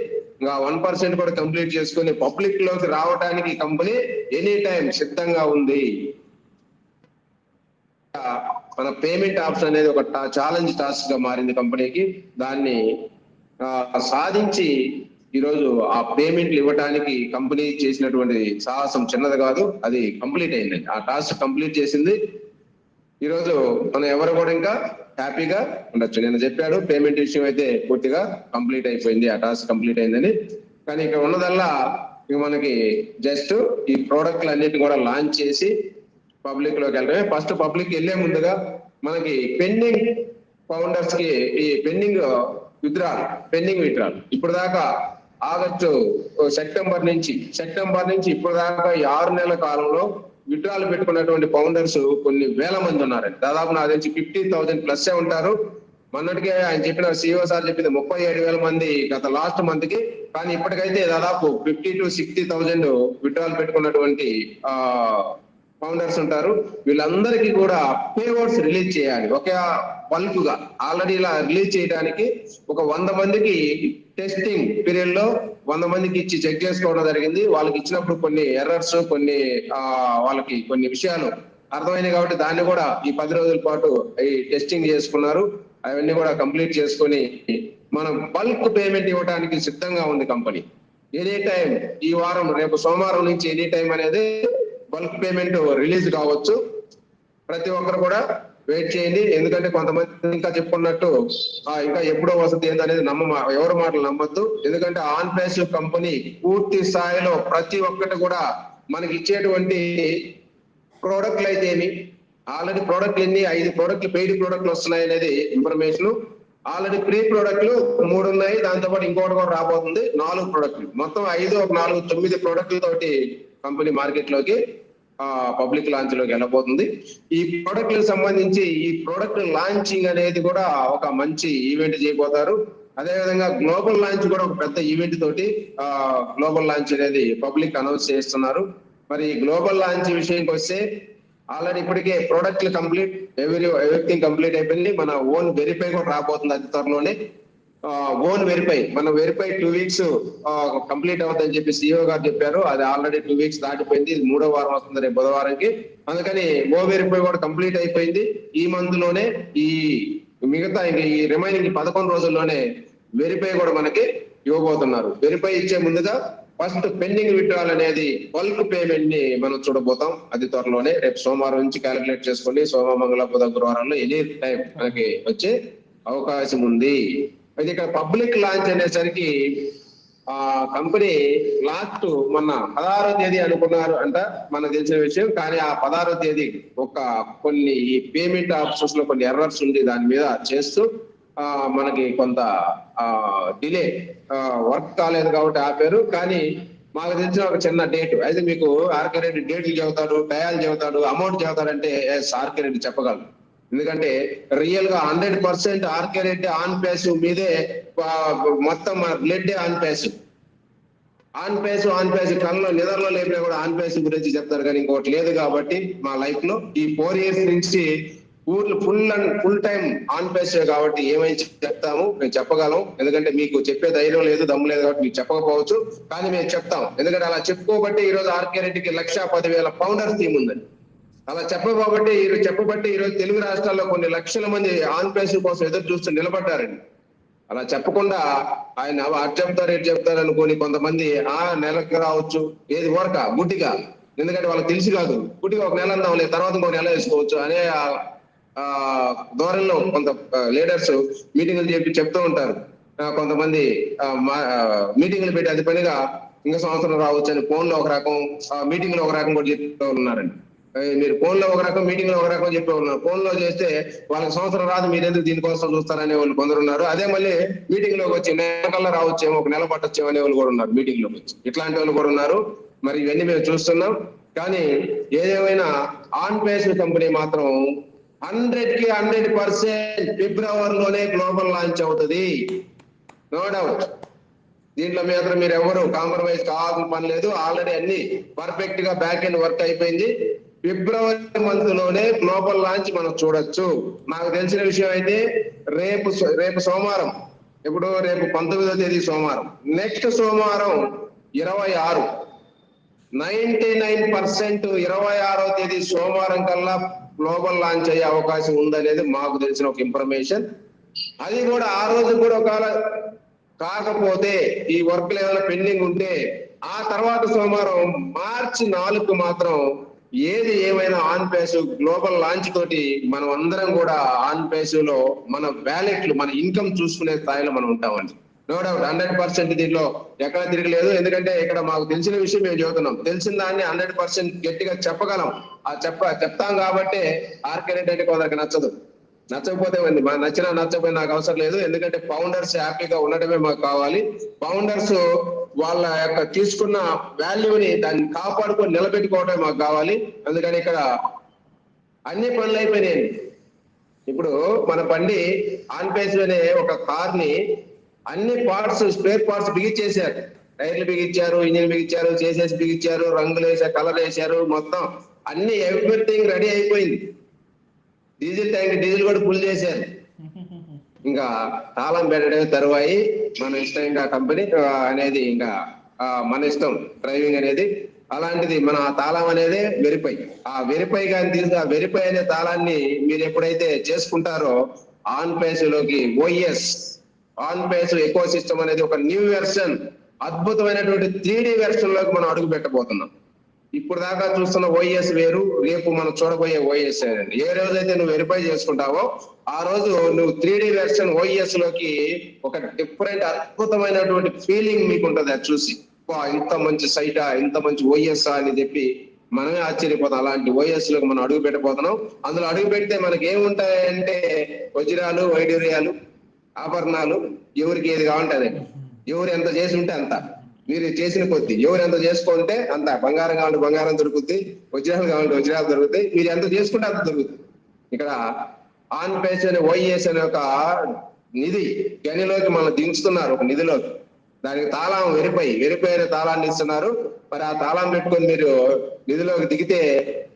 ఇంకా 1% కూడా కంప్లీట్ చేసుకుని పబ్లిక్ లోకి రావడానికి కంపెనీ ఎనీ టైం సిద్ధంగా ఉంది. మన పేమెంట్ ఆప్షన్ అనేది ఒక ఛాలెంజ్ టాస్క్ గా మారింది కంపెనీకి. దాన్ని సాధించి ఈరోజు ఆ పేమెంట్లు ఇవ్వడానికి కంపెనీ చేసినటువంటి సాహసం చిన్నది కాదు, అది కంప్లీట్ అయింది. ఆ టాస్క్ కంప్లీట్ చేసింది. ఈరోజు మనం ఎవరు కూడా ఇంకా హ్యాపీగా ఉండొచ్చు. నేను చెప్పాడు పేమెంట్ విషయం అయితే పూర్తిగా కంప్లీట్ అయిపోయింది, ఆ టాస్క్ కంప్లీట్ అయిందని. కానీ ఇక్కడ ఉన్నదల్లా ఇక మనకి జస్ట్ ఈ ప్రోడక్ట్లు అన్నిటి కూడా లాంచ్ చేసి పబ్లిక్ లోకి వెళ్ళడమే. ఫస్ట్ పబ్లిక్ వెళ్లే ముందుగా మనకి పెండింగ్ ఫౌండర్స్ కి ఈ పెండింగ్ విత్డ్రాల్ ఇప్పుడు దాకా ఆగస్టు సెప్టెంబర్ నుంచి ఇప్పుడు దాకా ఈ 6 నెలల కాలంలో విత్డ్రాల్ పెట్టుకున్నటువంటి ఫౌండర్స్ కొన్ని వేల మంది ఉన్నారండి. దాదాపు నాకు తెలిసి 50,000 ప్లస్ ఉంటారు. మొన్నటికే ఆయన చెప్పిన CEO సార్ చెప్పింది 37,000 మంది గత లాస్ట్ మంత్ కి. కానీ ఇప్పటికైతే దాదాపు 50,000 to 60,000 విత్డ్రాల్ పెట్టుకున్నటువంటి ఫౌండర్స్ ఉంటారు. వీళ్ళందరికీ కూడా పేఅవుట్స్ రిలీజ్ చేయాలి. ఒక బల్క్ గా ఆల్రెడీ ఇలా రిలీజ్ చేయడానికి ఒక 100 మందికి టెస్టింగ్ పీరియడ్ లో 100 మందికి ఇచ్చి చెక్ చేసుకోవడం జరిగింది. వాళ్ళకి ఇచ్చినప్పుడు కొన్ని ఎర్రర్స్, కొన్ని వాళ్ళకి కొన్ని విషయాలు అర్థమైనాయి కాబట్టి దాన్ని కూడా ఈ 10 రోజుల పాటు ఈ టెస్టింగ్ చేసుకున్నారు. అవన్నీ కూడా కంప్లీట్ చేసుకొని మనం బల్క్ పేమెంట్ ఇవ్వడానికి సిద్ధంగా ఉంది కంపెనీ. ఎనీ టైం ఈ వారం రేపు సోమవారం నుంచి ఎనీ టైం అనేది బల్క్ పేమెంట్ రిలీజ్ కావచ్చు. ప్రతి ఒక్కరు కూడా వెయిట్ చేయండి. ఎందుకంటే కొంతమంది ఇంకా చెప్పుకున్నట్టు ఇంకా ఎప్పుడో వసతి ఏంటనేది ఎవరి మాటలు నమ్మద్దు. ఎందుకంటే ఆన్ ప్యాసివ్ కంపెనీ పూర్తి స్థాయిలో ప్రతి ఒక్కటి కూడా మనకి ఇచ్చేటువంటి ప్రోడక్ట్లు అయితే ఏమి ఆల్రెడీ ప్రోడక్ట్లు 5 ప్రోడక్ట్లు పెయిడ్ ప్రోడక్ట్లు వస్తున్నాయి అనేది ఇన్ఫర్మేషన్. ఆల్రెడీ ప్రీ ప్రోడక్ట్లు 3 ఉన్నాయి, దాంతోపాటు ఇంకోటి కూడా రాబోతుంది 4 ప్రోడక్ట్లు. మొత్తం 5 ఒక 4 9 ప్రోడక్ట్ల తోటి కంపెనీ మార్కెట్ లోకి పబ్లిక్ లాంచ్ లోకి వెళ్ళబోతుంది. ఈ ప్రోడక్ట్లకు సంబంధించి ఈ ప్రోడక్ట్ లాంచింగ్ అనేది కూడా ఒక మంచి ఈవెంట్ చేయబోతారు. అదేవిధంగా గ్లోబల్ లాంచ్ కూడా ఒక పెద్ద ఈవెంట్ తోటి గ్లోబల్ లాంచ్ అనేది పబ్లిక్ అనౌన్స్ చేస్తున్నారు. మరి గ్లోబల్ లాంచ్ విషయానికి వస్తే ఆల్రెడీ ఇప్పటికే ప్రోడక్ట్లు కంప్లీట్, ఎవ్రీథింగ్ కంప్లీట్ అయిపోయింది. మన ఓన్ వెరిఫై కూడా రాబోతుంది అతి త్వరలోనే. ఓన్ వెరిఫై 2 weeks కంప్లీట్ అవుతుందని చెప్పి CEO గారు చెప్పారు. అది ఆల్రెడీ 2 weeks దాటిపోయింది. ఇది 3వ వారం వస్తుంది రేపు బుధవారంకి. అందుకని ఓ వెరిఫై కూడా కంప్లీట్ అయిపోయింది. ఈ మంత్ లోనే ఈ మిగతా ఈ రిమైనింగ్ 11 రోజుల్లోనే వెరిఫై కూడా మనకి ఇవ్వబోతున్నారు. వెరిఫై ఇచ్చే ముందుగా ఫస్ట్ పెండింగ్ విత్డ్రాల్ అనేది బల్క్ పేమెంట్ ని మనం చూడబోతాం అతి త్వరలోనే. రేపు సోమవారం నుంచి క్యాలిక్యులేట్ చేసుకోండి. సోమ, మంగళ, బుధ, గురువారంలో ఎనీ టైం మనకి వచ్చే అవకాశం ఉంది. అయితే ఇక్కడ పబ్లిక్ లాంచ్ అనేసరికి కంపెనీ లాస్ట్ మొన్న 16వ తేదీ అనుకున్నారు అంట, మనకు తెలిసిన విషయం. కానీ ఆ 16వ తేదీ కొన్ని ఈ పేమెంట్ ఆప్షన్స్ లో కొన్ని ఎర్రర్స్ ఉంది, దాని మీద చేస్తూ మనకి కొంత డిలే వర్క్ కాలేదు కాబట్టి ఆపారు. కానీ మాకు తెలిసిన ఒక చిన్న డేట్ అయితే మీకు ఆర్కే రెడ్డి డేట్లు చెబుతాడు, టయాలు చెబుతాడు, అమౌంట్ చెబుతాడంటే ఆర్కే రెడ్డి చెప్పగలరు. ఎందుకంటే రియల్ గా 100% ఆర్కే రెడ్డి ఆన్ ప్యాసివ్ మీదే మొత్తం బ్లడ్ ఆన్ ప్యాసివ్ కళ్ళలో నిద్రలో లేపినా కూడా ఆన్ ప్యాసివ్ గురించి చెప్తారు. కానీ ఇంకోటి లేదు కాబట్టి మా లైఫ్ లో ఈ 4 years నుంచి ఫుల్ టైం ఆన్ ప్యాసివ్ కాబట్టి ఏమైనా చెప్తాము, మేము చెప్పగలం. ఎందుకంటే మీకు చెప్పే ధైర్యం లేదు, దమ్ము లేదు కాబట్టి మీకు చెప్పకపోవచ్చు, కానీ మేము చెప్తాం. ఎందుకంటే అలా చెప్పుకోబట్టి ఈ రోజు ఆర్కే రెడ్డికి 1,10,000 ఫౌండర్స్ టీం ఉందండి. అలా చెప్పబట్టి ఈరోజు తెలుగు రాష్ట్రాల్లో కొన్ని లక్షల మంది ఆన్ ప్యాసివ్ కోసం ఎదురు చూస్తూ నిలబడ్డారండి. అలా చెప్పకుండా ఆయన అటు చెప్తారు అనుకోని కొంతమంది నెలకు రావచ్చు, ఏది వరక గుడ్డిగా, ఎందుకంటే వాళ్ళకి తెలిసి కాదు, గుడ్డిగా ఒక నెల అందాం లేదు, తర్వాత ఇంకో నెల వేసుకోవచ్చు అనే ధోరణిలో కొంత లీడర్స్ మీటింగులు చెప్తూ ఉంటారు. కొంతమంది మీటింగులు పెట్టి అది పనిగా ఇంకా సంవత్సరం రావచ్చు అని ఫోన్ లో ఒక రకం, మీటింగ్ లో ఒక రకం కూడా చెప్తూ ఉన్నారండి. మీరు ఫోన్ లో ఒక రకం, మీటింగ్ లో ఒక రకం చెప్పే ఉన్నారు. ఫోన్ లో చేస్తే వాళ్ళకి సంవత్సరం రాదు, మీరెందుకు దీనికోసం చూస్తారనే వాళ్ళు కొందరు ఉన్నారు. అదే మళ్ళీ మీటింగ్ లోకి వచ్చి నెలకల్లా రావచ్చేమో, ఒక నెల పట్టొచ్చేమో అనే వాళ్ళు కూడా ఉన్నారు మీటింగ్ లోకి వచ్చి. ఇట్లాంటి వాళ్ళు కూడా ఉన్నారు. మరి ఇవన్నీ మేము చూస్తున్నాం. కానీ ఏదేమైనా ఆన్ ప్యాసివ్ కంపెనీ మాత్రం 100% ఫిబ్రవరిలోనే గ్లోబల్ లాంచ్ అవుతుంది, నో డౌట్. దీంట్లో మాత్రం మీరు ఎవరు కాంప్రమైజ్ కావాల్సిన పని లేదు. ఆల్రెడీ అన్ని పర్ఫెక్ట్ గా బ్యాక్ ఎండ్ వర్క్ అయిపోయింది. ఫిబ్రవరి మంత్ లోనే గ్లోబల్ లాంచ్ మనం చూడొచ్చు. నాకు తెలిసిన విషయం అయితే రేపు సోమవారం ఇప్పుడు రేపు 19వ తేదీ సోమవారం, నెక్స్ట్ సోమవారం 26, 99% 26వ తేదీ సోమవారం కల్లా గ్లోబల్ లాంచ్ అయ్యే అవకాశం ఉందనేది మాకు తెలిసిన ఒక ఇన్ఫర్మేషన్. అది కూడా ఆ రోజు కూడా ఒకవేళ కాకపోతే, ఈ వర్క్లు ఏమైనా పెండింగ్ ఉంటే ఆ తర్వాత సోమవారం మార్చి 4కు మాత్రం ఏది ఏమైనా ఆన్ పేస్ గ్లోబల్ లాంచ్ తోటి మనం అందరం కూడా ఆన్ పేస్ లో మన వ్యాలెట్లు, మన ఇన్కమ్ చూసుకునే స్థాయిలో మనం ఉంటామండి. నో డౌట్ 100% దీంట్లో ఎక్కడ తిరగలేదు. ఎందుకంటే ఇక్కడ మాకు తెలిసిన విషయం మేము చెబుతున్నాం. తెలిసిన దాన్ని 100% గట్టిగా చెప్పగలం. చెప్తాం కాబట్టి ఆర్కే రెడ్డి అంటే కొందరికి నచ్చదు. నచ్చకపోతే ఉంది, నచ్చినా నచ్చకపోయినా నాకు అవసరం లేదు. ఎందుకంటే ఫౌండర్స్ హ్యాపీగా ఉండడమే మాకు కావాలి. ఫౌండర్స్ వాళ్ళ యొక్క తీసుకున్న వాల్యూని దాన్ని కాపాడుకొని నిలబెట్టుకోవడమే మాకు కావాలి. అందుకని ఇక్కడ అన్ని పనులు అయిపోయినాయి. ఇప్పుడు మన బండి ఆన్ పేస్ అనే ఒక కార్ ని అన్ని పార్ట్స్, స్పేర్ పార్ట్స్ బిగించేశారు. టైర్లు బిగించారు, ఇంజిన్ బిగించారు, చేసేసి బిగించారు, రంగులు వేసారు, కలర్ వేసారు, మొత్తం అన్ని ఎవ్రీథింగ్ రెడీ అయిపోయింది. డీజిల్ ట్యాంక్ డీజిల్ కూడా ఫుల్ చేశారు. ఇంకా తాళం పెట్టడమే తరువాయి. మన ఇష్టం, ఇంకా కంపెనీ అనేది ఇంకా మన ఇష్టం డ్రైవింగ్ అనేది. అలాంటిది మన తాళం అనేది వెరిఫై. ఆ వెరిఫై కానీ తీసి ఆ వెరిఫై అనే తాళాన్ని మీరు ఎప్పుడైతే చేసుకుంటారో ఆన్ పేస్ లోకి OS on pace eco system అనేది ఒక న్యూ వెర్షన్, అద్భుతమైనటువంటి 3D వెర్షన్ లోకి మనం అడుగు పెట్టబోతున్నాం. ఇప్పుడు దాకా చూస్తున్న ఓఎస్ వేరు, రేపు మనం చూడబోయే ఓఎస్ అండి. ఏ రోజైతే నువ్వు వెరిఫై చేసుకుంటావో ఆ రోజు నువ్వు 3D వెర్షన్ ఓఎస్ లోకి ఒక డిఫరెంట్ అద్భుతమైనటువంటి ఫీలింగ్ మీకు ఉంటుంది. అది చూసి ఇంత మంచి సైటా, ఇంత మంచి ఓఎస్ అని చెప్పి మనమే ఆశ్చర్యపోతాం. అలాంటి ఓఎస్ లోకి మనం అడుగు పెట్టబోతున్నాం. అందులో అడుగు పెడితే మనకి ఏముంటాయంటే వజ్రాలు, వైడూర్యాలు, ఆభరణాలు, ఎవరికి ఏది కావాలంటే ఎవరు ఎంత చేసి ఉంటే అంత, మీరు చేసిన కొద్ది ఎవరు ఎంత చేసుకుంటే అంత. బంగారం కావాలంటే బంగారం దొరుకుతుంది, వజ్రాలు కావాలంటే వజ్రాలు దొరుకుతాయి. మీరు ఎంత చేసుకుంటే అంత దొరుకుతుంది. ఇక్కడ ఆన్ పేస్ అనే ఓఎస్ అనే ఒక నిధి గనిలోకి మనం దించుతున్నారు, ఒక నిధిలోకి. దానికి తాళం వెరిఫై అనే తాళాన్ని ఇస్తున్నారు. మరి ఆ తాళం పెట్టుకొని మీరు నిధిలోకి దిగితే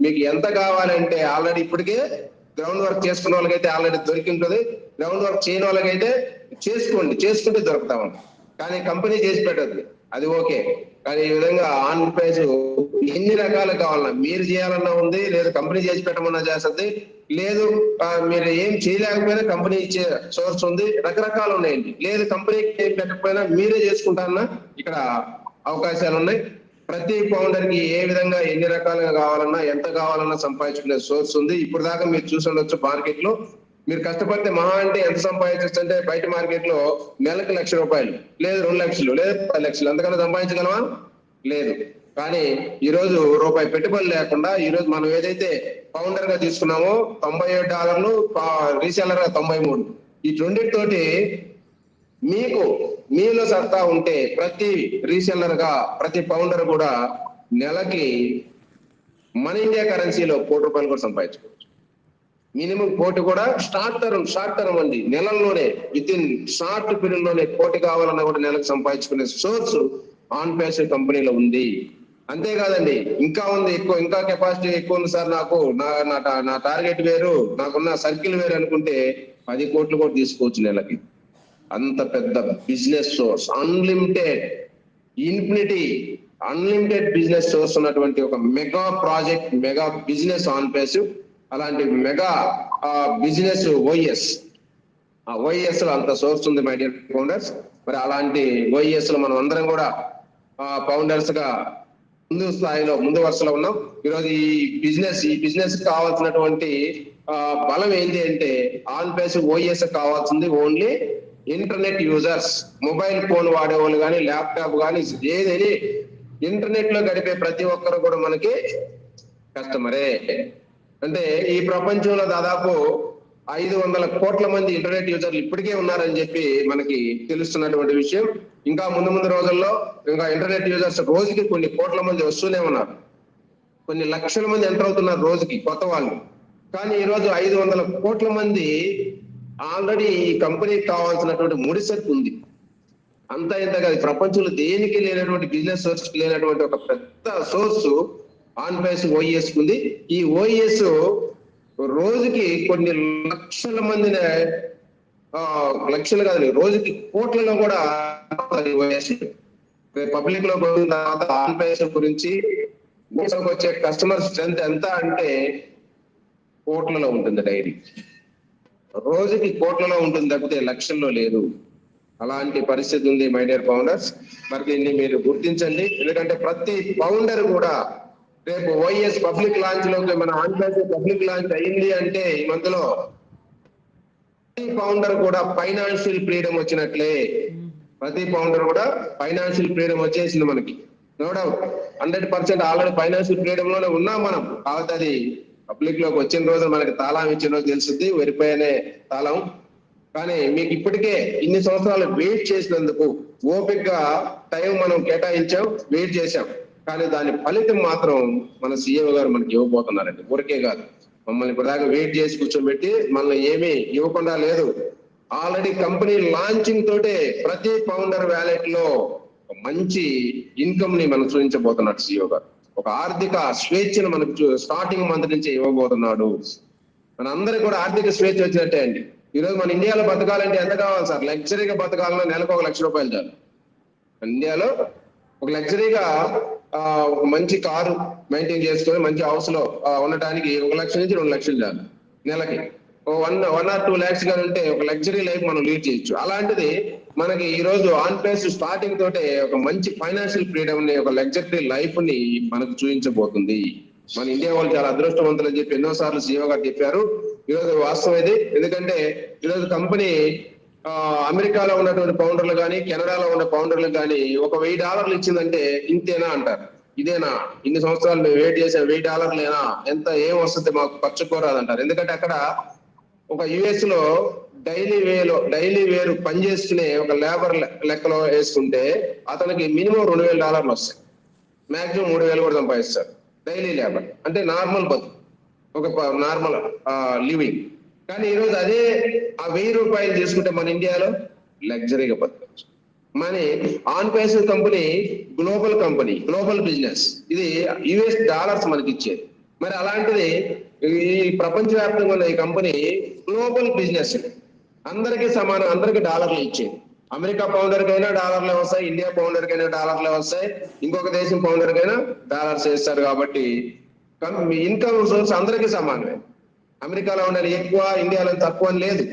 మీకు ఎంత కావాలంటే ఆల్రెడీ ఇప్పటికే గ్రౌండ్ వర్క్ చేసుకున్న వాళ్ళకైతే ఆల్రెడీ దొరికి ఉంటుంది. గ్రౌండ్ వర్క్ చేయని వాళ్ళకైతే చేసుకుంటే దొరుకుతాం. కానీ కంపెనీ చేసి పెట్టద్దు, అది ఓకే. కానీ ఈ విధంగా ఆన్ పేజ్ ఎన్ని రకాలు కావాలన్నా మీరు చేయాలన్నా ఉంది, లేదు కంపెనీ చేసి పెట్టమన్నా చేస్తుంది, లేదు మీరు ఏం చేయలేకపోయినా కంపెనీ ఇచ్చే సోర్స్ ఉంది. రకరకాలు ఉన్నాయండి. లేదు కంపెనీకి ఏం పెట్టకపోయినా మీరే చేసుకుంటారన్నా ఇక్కడ అవకాశాలు ఉన్నాయి. ప్రతి ఫౌండర్ కి ఏ విధంగా ఎన్ని రకాలుగా కావాలన్నా, ఎంత కావాలన్నా సంపాదించుకునే సోర్స్ ఉంది. ఇప్పుడు దాకా మీరు చూసి ఉండొచ్చు మార్కెట్ లో. మీరు కష్టపడితే మహా అంటే ఎంత సంపాదించచ్చు అంటే బయట మార్కెట్ లో నెలకు ₹1,00,000, లేదు 2 లక్షలు, లేదు 10 లక్షలు, అంతకన్నా సంపాదించగలమా? లేదు. కానీ ఈ రోజు రూపాయి పెట్టుబడి లేకుండా ఈ రోజు మనం ఏదైతే ఫౌండర్ గా తీసుకున్నామో $97, రీసెలర్ గా 93, ఈ రెండింటితోటి మీకు మీలో సత్తా ఉంటే ప్రతి రీసెల్లర్ గా ప్రతి ఫౌండర్ కూడా నెలకి మన ఇండియా కరెన్సీలో ₹1,00,00,000 కూడా సంపాదించుకోవచ్చు. మినిమం 1,00,00,000 కూడా షార్ట్ టర్మ్ అండి. నెలల్లోనే విత్ ఇన్ షార్ట్ పీరియడ్ లోనే 1,00,00,000 కావాలన్నా కూడా నెలకు సంపాదించుకునే సోర్స్ ఆన్ పేస్ కంపెనీలో ఉంది. అంతేకాదండి, ఇంకా ఉంది, ఇంకా కెపాసిటీ ఎక్కువ ఉంది సార్, నాకు నా టార్గెట్ వేరు, నాకున్న సర్కిల్ వేరు అనుకుంటే 10 కోట్లు కూడా తీసుకోవచ్చు నెలకి. అంత పెద్ద business source, unlimited business source ఉన్నటువంటి ఒక mega project, mega business on pace. అలాంటి మెగా బిజినెస్ ఓఎస్, ఆ ఓఎస్ లో అంత సోర్స్ ఉంది మై డియర్ ఫౌండర్స్. మరి అలాంటి ఓఎస్ లో మనం అందరం కూడా ఫౌండర్స్ గా ముందు వరుసలో ఉన్నాం. ఈరోజు ఈ బిజినెస్ కావాల్సినటువంటి బలం ఏంటి అంటే ఆన్ పేస్ ఓఎస్ కావాల్సింది only internet users. Mobile phone వాడేవాళ్ళు కానీ, ల్యాప్టాప్ కానీ, ఏదైనా ఇంటర్నెట్ లో గడిపే ప్రతి ఒక్కరు కూడా మనకి కస్టమరే. అంటే ఈ ప్రపంచంలో దాదాపు 500 కోట్ల మంది ఇంటర్నెట్ యూజర్లు ఇప్పటికే ఉన్నారని చెప్పి మనకి తెలుస్తున్నటువంటి విషయం. ఇంకా ముందు రోజుల్లో ఇంకా ఇంటర్నెట్ యూజర్స్ రోజుకి కొన్ని కోట్ల మంది వస్తూనే ఉన్నారు. కొన్ని లక్షల మంది ఎంటర్ అవుతున్నారు రోజుకి కొత్త వాళ్ళు. కానీ ఈరోజు 500 కోట్ల మంది ఆల్రెడీ ఈ కంపెనీకి కావాల్సినటువంటి ముడిసరుకు ఉంది. అంతా ఇంత కాదు, ప్రపంచంలో దేనికి లేనటువంటి బిజినెస్ సోర్స్ లేనటువంటి ఒక పెద్ద సోర్స్ ఆన్ పేస్ ఓఎస్ ఉంది. ఈ ఓఎస్ రోజుకి కొన్ని లక్షల మందిని లక్షలు కాదు, రోజుకి కోట్లలో కూడా పబ్లిక్ లో పోయిన తర్వాత ఆన్ పేస్ గురించి వచ్చే కస్టమర్ స్ట్రెంత్ ఎంత అంటే కోట్లలో ఉంటుంది. డైరీ రోజుకి కోట్లలో ఉంటుంది తప్పితే లక్షల్లో లేదు. అలాంటి పరిస్థితి ఉంది మై డియర్ ఫౌండర్స్. మరి దీన్ని మీరు గుర్తించండి. ఎందుకంటే ప్రతి ఫౌండర్ కూడా రేపు వైఎస్ పబ్లిక్ లాంచ్ లోకి మన ఆంధ్రప్రదేశ్ పబ్లిక్ లాంచ్ అయింది అంటే ఈ మంత్లో ప్రతి ఫౌండర్ కూడా ఫైనాన్షియల్ ఫ్రీడమ్ వచ్చినట్లే. ప్రతి ఫౌండర్ కూడా ఫైనాన్షియల్ ఫ్రీడమ్ వచ్చేసింది మనకి. No doubt 100% already financial freedom లోనే ఉన్నాం మనం. కాబట్టి అది పబ్లిక్ లోకి వచ్చిన రోజు మనకి తాళం ఇచ్చిన రోజు తెలుస్తుంది, వెరిఫై అనే తాళం. కానీ మీకు ఇప్పటికే ఇన్ని సంవత్సరాలు వెయిట్ చేసినందుకు ఓపికగా టైం మనం కేటాయించాం, వెయిట్ చేశాం. కానీ దాని ఫలితం మాత్రం మన సీఎం గారు మనకి ఇవ్వబోతున్నారండి. ఊరికే కాదు, మమ్మల్ని ఇప్పటిదాకా వెయిట్ చేసి కూర్చోబెట్టి మనల్ని ఏమీ ఇవ్వకుండా లేదు. ఆల్రెడీ కంపెనీ లాంచింగ్ తోటే ప్రతి ఫౌండర్ వ్యాలెట్ లో మంచి ఇన్కమ్ ని మనం చూపించబోతున్నాడు సీఎం గారు. ఒక ఆర్థిక స్వేచ్ఛను మనకు స్టార్టింగ్ మంత్ నుంచి ఇవ్వబోతున్నాడు. మన అందరికి కూడా ఆర్థిక స్వేచ్ఛ వచ్చినట్టే అండి. ఈ రోజు మన ఇండియాలో బతకాలంటే ఎంత కావాలి సార్? లగ్జరీగా బతకాలన్నా నెలకు 1 లక్ష రూపాయలు చాలు. ఇండియాలో ఒక లగ్జరీగా ఒక మంచి కారు మెయింటైన్ చేసుకొని మంచి హౌస్ లో ఉండటానికి 1 లక్ష నుంచి 2 లక్షలు చాలు నెలకి. 1 or 2 lakhs గా ఉంటే ఒక లగ్జరీ లైఫ్ మనం లీడ్ చేయొచ్చు. అలాంటిది మనకి ఈ రోజు ఆన్ పేస్ స్టార్టింగ్ తోటే ఒక మంచి ఫైనాన్షియల్ ఫ్రీడమ్ ని, ఒక లగ్జరీ లైఫ్ ని మనకు చూపించబోతుంది. మన ఇండియా వాళ్ళు చాలా అదృష్టవంతులు అని చెప్పి ఎన్నోసార్లు సీఎం గారు చెప్పారు. ఈరోజు వాస్తవం ఇది. ఎందుకంటే ఈరోజు కంపెనీ అమెరికాలో ఉన్నటువంటి ఫౌండర్లు కానీ, కెనడాలో ఉన్న ఫౌండర్లు కానీ ఒక $1000 ఇచ్చిందంటే ఇంతేనా అంటారు. ఇదేనా ఇన్ని సంవత్సరాలు మేము వెయిట్ చేసాం, $1000 ఎంత ఏం వస్తుంది మాకు ఖర్చుకోరాదంటారు. ఎందుకంటే అక్కడ ఒక యుఎస్ లో డైలీ వేరు పనిచేసుకునే ఒక లేబర్ లెక్కలో వేసుకుంటే అతనికి మినిమం $2000 వస్తాయి, మాక్సిమం 3000 కూడా సంపాదిస్తారు. డైలీ లేబర్ అంటే నార్మల్ బతుకు, ఒక నార్మల్ లివింగ్. కానీ ఈరోజు అదే ఆ $1000 తీసుకుంటే మన ఇండియాలో లగ్జరీగా బతకచ్చు. మన on face company global company, global business. ఇది US$ మనకి ఇచ్చేది. మరి అలాంటిది ఈ ప్రపంచవ్యాప్తంగా ఉన్న ఈ కంపెనీ గ్లోబల్ బిజినెస్, అందరికీ సమానం, అందరికీ డాలర్లు ఇచ్చేది. అమెరికా ఫౌండర్ కైనా $డాలర్లే వస్తాయి, ఇండియా ఫౌండర్ కైనా $డాలర్లే వస్తాయి, ఇంకొక దేశం ఫౌండర్ కైనా డాలర్స్ వేస్తారు. కాబట్టి ఇన్కమ్ సోర్స్ అందరికీ సమానమే. అమెరికాలో ఉన్నది ఎక్కువ, ఇండియాలో తక్కువ అని లేదు.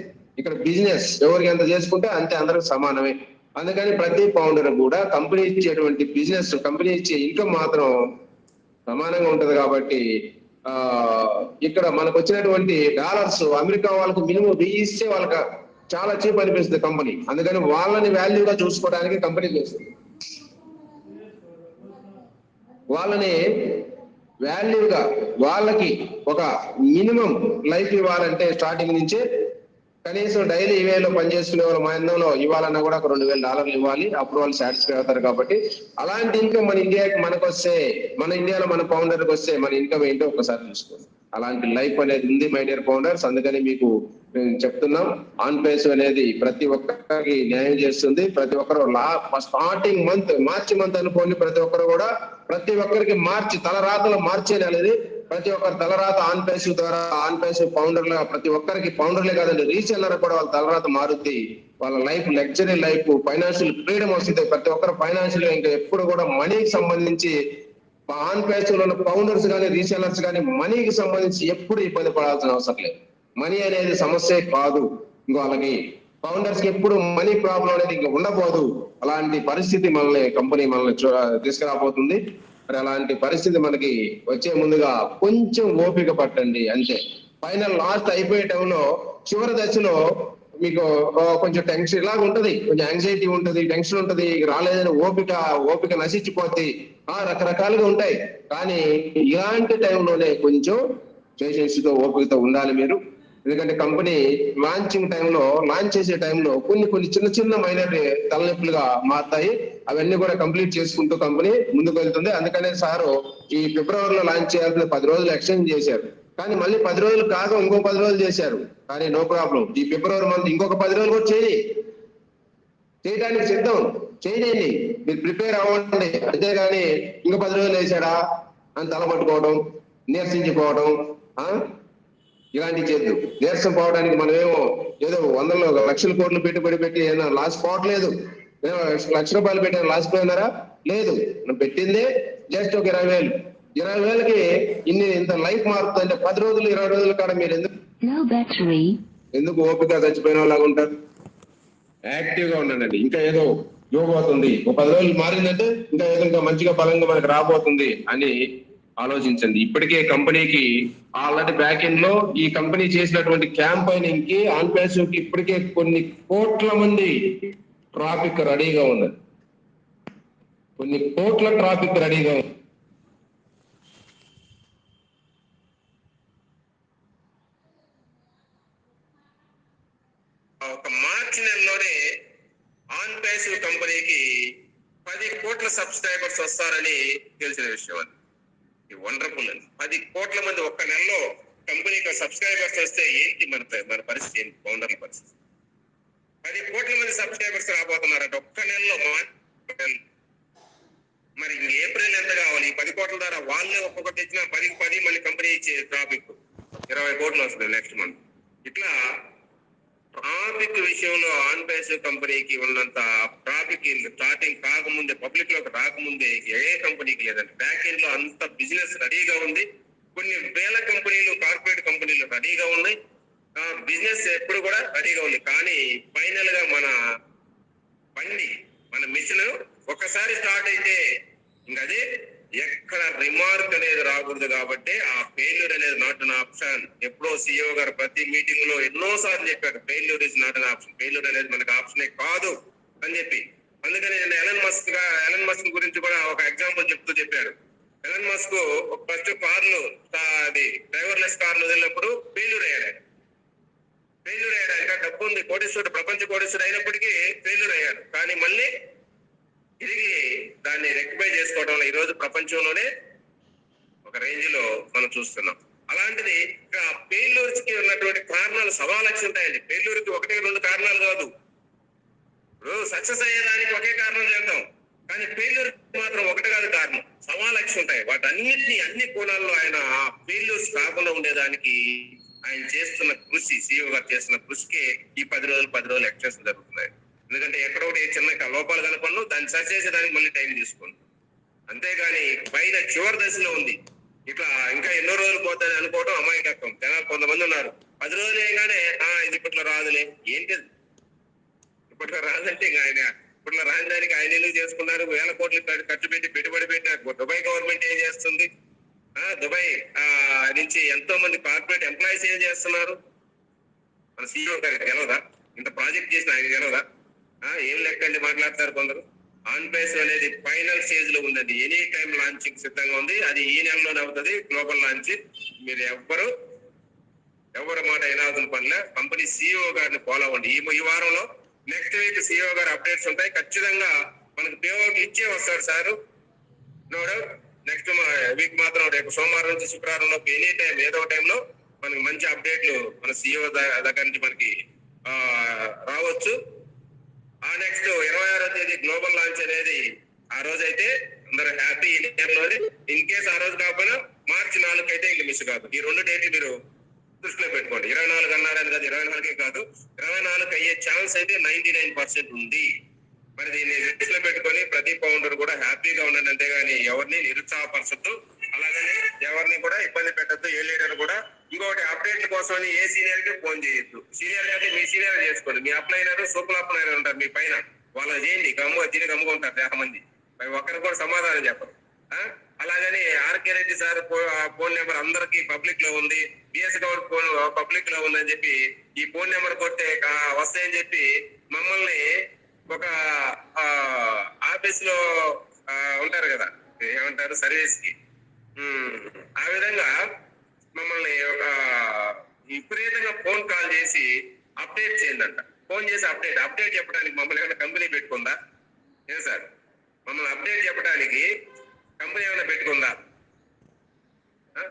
ఇక్కడ బిజినెస్ ఎవరికి ఎంత చేసుకుంటే అంతే అందరికి సమానమే. అందుకని ప్రతి ఫౌండర్ కూడా కంపెనీ ఇచ్చేటువంటి బిజినెస్, కంపెనీ ఇచ్చే ఇన్కమ్ మాత్రం సమానంగా ఉంటది. కాబట్టి ఇక్కడ మనకు వచ్చినటువంటి డాలర్స్ అమెరికా వాళ్ళకి మినిమం 1000 ఇస్తే వాళ్ళకి చాలా చీప్ అనిపిస్తుంది కంపెనీ. అందుకని వాళ్ళని వాల్యూగా చూసుకోవడానికి కంపెనీ చేస్తుంది. వాళ్ళని వాల్యూగా, వాళ్ళకి ఒక మినిమం లైఫ్ ఇవ్వాలంటే స్టార్టింగ్ నుంచి కనీసం డైలీ ఇవేలో పనిచేసుకునే వాళ్ళు మా ఇందంలో ఇవ్వాలన్నా కూడా ఒక $2000 ఇవ్వాలి. అప్పుడు వాళ్ళు సాటిస్ఫై అవుతారు. కాబట్టి అలాంటి ఇన్కమ్ మన ఇండియాకి మనకు వస్తే, మన ఇండియాలో మన ఫౌండర్కి వస్తే మన ఇన్కమ్ ఏంటో ఒకసారి చూసుకోండి. అలాంటి లైఫ్ అనేది ఉంది మై డియర్ ఫౌండర్స్. అందుకని మీకు చెప్తున్నాం, ఆన్ పేస్ అనేది ప్రతి ఒక్కరికి న్యాయం చేస్తుంది. ప్రతి ఒక్కరు స్టార్టింగ్ మంత్ మార్చి మంత్ అనుకోండి, ప్రతి ఒక్కరు కూడా ప్రతి ఒక్కరికి మార్చి తలరాతలో మార్చే అనేది ప్రతి ఒక్కరు తలరాత ఆన్ పేస్ ద్వారా, ఆన్ పేస్ ఫౌండర్లు ప్రతి ఒక్కరికి, ఫౌండర్లే కాదండి రీసెల్లర్ కూడా వాళ్ళ తలరాత మారుద్ది. వాళ్ళ life luxury life, financial freedom వస్తుంది. ప్రతి ఒక్కరు ఫైనాన్షియల్ ఇంకా ఎప్పుడు కూడా మనీకి సంబంధించి ఆన్ పేస్ లో ఉన్న ఫౌండర్స్ కానీ, రీసెల్లర్స్ కానీ మనీకి సంబంధించి ఎప్పుడు ఇబ్బంది పడాల్సిన అవసరం లేదు. మనీ అనేది సమస్యే కాదు. ఇంకో వాళ్ళకి ఫౌండర్స్ కి ఎప్పుడు మనీ ప్రాబ్లం అనేది ఇంకా ఉండబోదు. అలాంటి పరిస్థితి మనల్ని కంపెనీ మనల్ని తీసుకురాబోతుంది. మరి అలాంటి పరిస్థితి మనకి వచ్చే ముందుగా కొంచెం ఓపిక పట్టండి అంతే. ఫైనల్ లాస్ట్ అయిపోయే టైంలో చివరి దశలో మీకు కొంచెం టెన్షన్ ఇలాగ ఉంటది, కొంచెం యాంగ్జైటీ ఉంటది, టెన్షన్ ఉంటది, రాలేదని ఓపిక నశించిపోద్ది, రకరకాలుగా ఉంటాయి. కానీ ఇలాంటి టైంలోనే కొంచెం పేషెన్స్ తో, ఓపికతో ఉండాలి మీరు. ఎందుకంటే కంపెనీ లాంచింగ్ టైంలో, లాంచ్ చేసే టైంలో కొన్ని చిన్న మైనర్ తలనొప్పులుగా మారుతాయి. అవన్నీ కూడా కంప్లీట్ చేసుకుంటూ కంపెనీ ముందుకు వెళ్తుంది. అందుకనే సారు ఈ ఫిబ్రవరిలో లాంచ్ చేయాల్సిన 10 రోజులు ఎక్స్టెండ్ చేశారు. కానీ మళ్ళీ 10 రోజులు కాదు, ఇంకో 10 రోజులు చేశారు. కానీ నో ప్రాబ్లం, ఈ ఫిబ్రవరి మంత్ ఇంకొక 10 రోజులు కూడా చేయడానికి సిద్ధం. చేయండి, మీరు ప్రిపేర్ అవ్వండి. అంతేగాని ఇంకో 10 రోజులు వేసాడా అని తలపట్టుకోవడం, నీరసించిపోవడం, ఇలాంటివి చేద్దాం. నీరసం పోవడానికి మనమేమో ఏదో వందల లక్షల కోట్లు పెట్టుబడి పెట్టి ఏదైనా లాస్ పోవట్లేదు. లక్ష రూపాయలు పెట్టిన లాస్ పోయినారా? లేదు. మనం పెట్టిందే జస్ట్ ఒక 20,000. 20,000కి ఇంత లైఫ్ మారుతుందంటే 10 రోజులు 20 రోజుల కాడ మీరు ఎందుకు ఓపిక చచ్చిపోయిన వాళ్ళగా ఉంటారు? యాక్టివ్ గా ఉండండి. ఇంకా ఏదో ఇవ్వబోతుంది, ఒక 10 రోజులు మారిందంటే ఇంకా ఏదో ఇంకా మంచిగా బలంగా మనకు రాబోతుంది అని ఆలోచించండి. ఇప్పటికే కంపెనీకి ఆల్రెడీ బ్యాక్ ఎండ్ లో ఈ కంపెనీ చేసినటువంటి క్యాంపైనింగ్ కి ఆన్ ప్యాసివ్ కి ఇప్పటికే కొన్ని కోట్ల మంది ట్రాఫిక్ రెడీగా ఉన్నది. కొన్ని కోట్ల ట్రాఫిక్ రెడీగా ఉంది. ఒక మార్చి నెలలోనే ఆన్ ప్యాసివ్ కంపెనీకి 10 కోట్ల సబ్స్క్రైబర్స్ వస్తారని తెలిసిన విషయం. అది వండర్ఫుల్ అని. 10 కోట్ల మంది ఒక్క నెలలో కంపెనీకి సబ్స్క్రైబర్స్ వస్తే ఏంటి మన పరిస్థితి, ఏంటి ఫౌండర్ల పరిస్థితి? 10 కోట్ల మంది సబ్స్క్రైబర్స్ రాబోతున్నారంట ఒక్క నెలలో. మరి ఏప్రిల్ ఎంత కావాలి? 10 కోట్ల ద్వారా వాళ్ళే ఒక్కొక్కటి ఇచ్చిన 10 మళ్ళీ కంపెనీ ఇచ్చే ట్రాఫిక్ 20 కోట్లు వస్తుంది నెక్స్ట్ మంత్. ఇట్లా ట్రాఫిక్ విషయంలో ఆన్ ప్యాసివ్ కంపెనీకి ఉన్నంత ట్రాఫిక్ స్టార్టింగ్ కాకముందే, పబ్లిక్ లోకి రాకముందే ఏ కంపెనీకి లేదండి. బ్యాక్ ఎండ్ లో అంత బిజినెస్ రెడీగా ఉంది. కొన్ని వేల కంపెనీలు, కార్పొరేట్ కంపెనీలు రెడీగా ఉన్నాయి. బిజినెస్ ఎప్పుడు కూడా రెడీగా ఉంది. కానీ ఫైనల్ గా మన బండి, మన మిషన్ ఒక్కసారి స్టార్ట్ అయితే ఇంకా అది ఎక్కడ రిమార్క్ అనేది రాకూడదు. కాబట్టి ఆ ఫెయిల్యూర్ అనేది నాట్ అన్ ఆప్షన్. ఎప్పుడో సిఇఓ గారు ప్రతి మీటింగ్ లో ఎన్నో సార్లు చెప్పారు, failure is not an option. Failure అనేది మనకు ఆప్షనే కాదు అని చెప్పి. అందుకని నేను ఎలన్ మస్క్ గురించి కూడా ఒక ఎగ్జాంపుల్ చెప్తూ చెప్పాడు. ఎలన్ మస్క్ ఫస్ట్ కార్లు, అది డ్రైవర్లెస్ కార్లు వదిలినప్పుడు ఫెయిల్యూర్ అయ్యాడు. ఇంకా డబ్బు ఉంది, కోటీశ్వరుడు, ప్రపంచ కోటీశ్వరుడు అయినప్పటికీ ఫెయిల్యూర్ అయ్యాడు. కానీ మళ్ళీ తిరిగి దాన్ని రెక్టిఫై చేసుకోవడంలో ఈ రోజు ప్రపంచంలోనే ఒక రేంజ్ లో మనం చూస్తున్నాం. అలాంటిది ఫెయిల్యూర్స్ కి ఉన్నటువంటి కారణాలు 1,00,000 ఉంటాయండి. ఫెయిల్యూర్ కి 1-2 కారణాలు కాదు. ఇప్పుడు సక్సెస్ అయ్యేదానికి ఒకే కారణం చేద్దాం, కానీ ఫెయిల్యూర్ మాత్రం ఒకటి కాదు కారణం, 1,00,000 ఉంటాయి. వాటన్నిటిని, అన్ని కోణాల్లో ఆయన ఫెయిల్యూర్స్ కాకుండా ఉండేదానికి ఆయన చేస్తున్న కృషి, సిఇఓ గారు చేస్తున్న కృషికి ఈ 10 రోజులు ఎక్స్టెన్షన్ జరుగుతున్నాయి. ఎందుకంటే ఎక్కడో ఒకటి చిన్న లోపాలు కనుకొను, దాన్ని సరి చేసేదానికి మళ్ళీ టైం తీసుకోండి. అంతేగాని పైన చివరి దశలో ఉంది. ఇట్లా ఇంకా ఎన్నో రోజులు పోతాయని అనుకోవడం అమాయకత్వం. జనాలు కొంతమంది ఉన్నారు, 10 రోజులు వేయగానే ఇది ఇప్పట్లో రాదులే. ఏంటి ఇప్పట్లో రాదంటే ఇంకా ఆయన ఇప్పట్లో రాజధానికి ఆయన ఎందుకు చేసుకున్నారు? వేల కోట్లు ఖర్చు పెట్టి పెట్టుబడి పెట్టిన దుబాయ్ గవర్నమెంట్ ఏం చేస్తుంది? దుబాయ్ నుంచి ఎంతో మంది కార్పొరేట్ ఎంప్లాయీస్ ఏం చేస్తున్నారు? మన సిఇఓ గారికి తెలవదా? ఇంత ప్రాజెక్ట్ చేసిన ఆయన తెలవదా? ఏం లెక్కండి మాట్లాడతారు కొందరు. ఆన్ ప్యాసివ్ అనేది ఫైనల్ స్టేజ్ లో ఉంది. ఎనీ టైం లాంచింగ్ సిద్ధంగా ఉంది. అది ఈ నెలలోనే అవుతుంది, గ్లోబల్ లాంచ్. మీరు ఎవరు మాట వినాల్సిన పనిలే. కంపెనీ సిఇఓ గారిని ఫాలో అవ్వండి. ఈ వారంలో, నెక్స్ట్ వీక్ సిఇఓ గారి అప్డేట్స్ ఉంటాయి. ఖచ్చితంగా మనకు పేవర్లు ఇచ్చే వస్తారు sir, no doubt. Next week మాత్రం రేపు సోమవారం నుంచి శుక్రవారంలో ఎనీ టైం ఏదో టైంలో మనకి మంచి అప్డేట్లు మన సిఇఓ దగ్గర నుంచి మనకి రావచ్చు. నెక్స్ట్ 26వ తేదీ గ్లోబల్ లాంచ్ అనేది ఆ రోజు అయితే అందరూ హ్యాపీ. ఇన్ కేసు ఆ రోజు కాకపోయినా మార్చి 4 అయితే ఇంక మిస్ కాదు. ఈ 2 డేట్లు మీరు దృష్టిలో పెట్టుకోండి. 24 అన్నారని కాదు, 24 కాదు, 24 అయ్యే ఛాన్స్ అయితే 99% ఉంది. మరి దీన్ని దృష్టిలో పెట్టుకొని ప్రతి ఫౌండర్ కూడా హ్యాపీగా ఉండండి. అంతేగాని ఎవరిని నిరుత్సాహపరచద్దు, అలాగని ఎవరిని కూడా ఇబ్బంది పెట్టద్దు. ఏ లీడర్ కూడా ఇంకొకటి అప్డేట్ల కోసం ఏ సీనియర్ కి ఫోన్ చేయొద్దు. సీనియర్ అంటే మీ సీనియర్ చేసుకోండి. మీ అప్లైనర్, సూపర్ అప్లైనర్ ఉంటారు మీ పైన, వాళ్ళని చేయండి. తిని గమ్ముకుంటారు 50 మంది, ఒక్కరు కూడా సమాధానం చెప్పరు. అలాగని RK Reddy sir phone number అందరికి పబ్లిక్ లో ఉంది, బిఎస్ గౌడ్ ఫోన్ పబ్లిక్ లో ఉందని చెప్పి ఈ ఫోన్ నెంబర్ కొట్టే వస్తాయని చెప్పి మమ్మల్ని ఒక ఆఫీస్ లో ఉంటారు కదా, ఏమంటారు, సర్వీస్ కి, ఆ విధంగా మమ్మల్ని ఒక విపరీతంగా ఫోన్ కాల్ చేసి అప్డేట్ చేయండి. ఫోన్ చేసి అప్డేట్ చెప్పడానికి మమ్మల్ని ఏమైనా కంపెనీ పెట్టుకుందా? ఏం సార్, మమ్మల్ని అప్డేట్ చెప్పడానికి కంపెనీ ఏమైనా పెట్టుకుందా?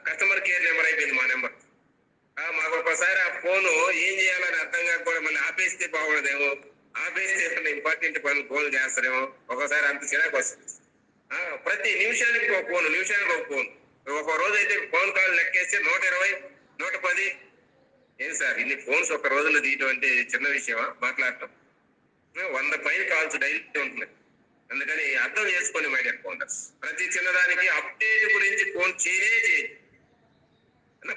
కస్టమర్ కేర్ నెంబర్ అయిపోయింది మా నెంబర్. మాకు ఒకసారి ఆ ఫోను ఏం చేయాలని అర్థం కాకపోతే మళ్ళీ ఆపేస్తే బాగుండదేమో, ఆపేస్తే ఇంపార్టెంట్ పనులు ఫోన్ చేస్తారేమో, ఒకసారి అంత చిరాకు వస్తుంది. ప్రతి నిమిషానికి ఒక ఫోన్. ఒక రోజు అయితే ఫోన్ కాల్ లెక్కేస్తే 120, 110 ఏం సార్ ఇన్ని ఫోన్స్ ఒక రోజులో తీయటం అంటే చిన్న విషయమా మాట్లాడటం? 100 పైన కాల్స్ డైలీ ఉంటున్నాయి. అందుకని అర్థం చేసుకొని మై డియర్ ఫౌండర్స్, ప్రతి చిన్నదానికి అప్డేట్ గురించి ఫోన్ చేయలేదు.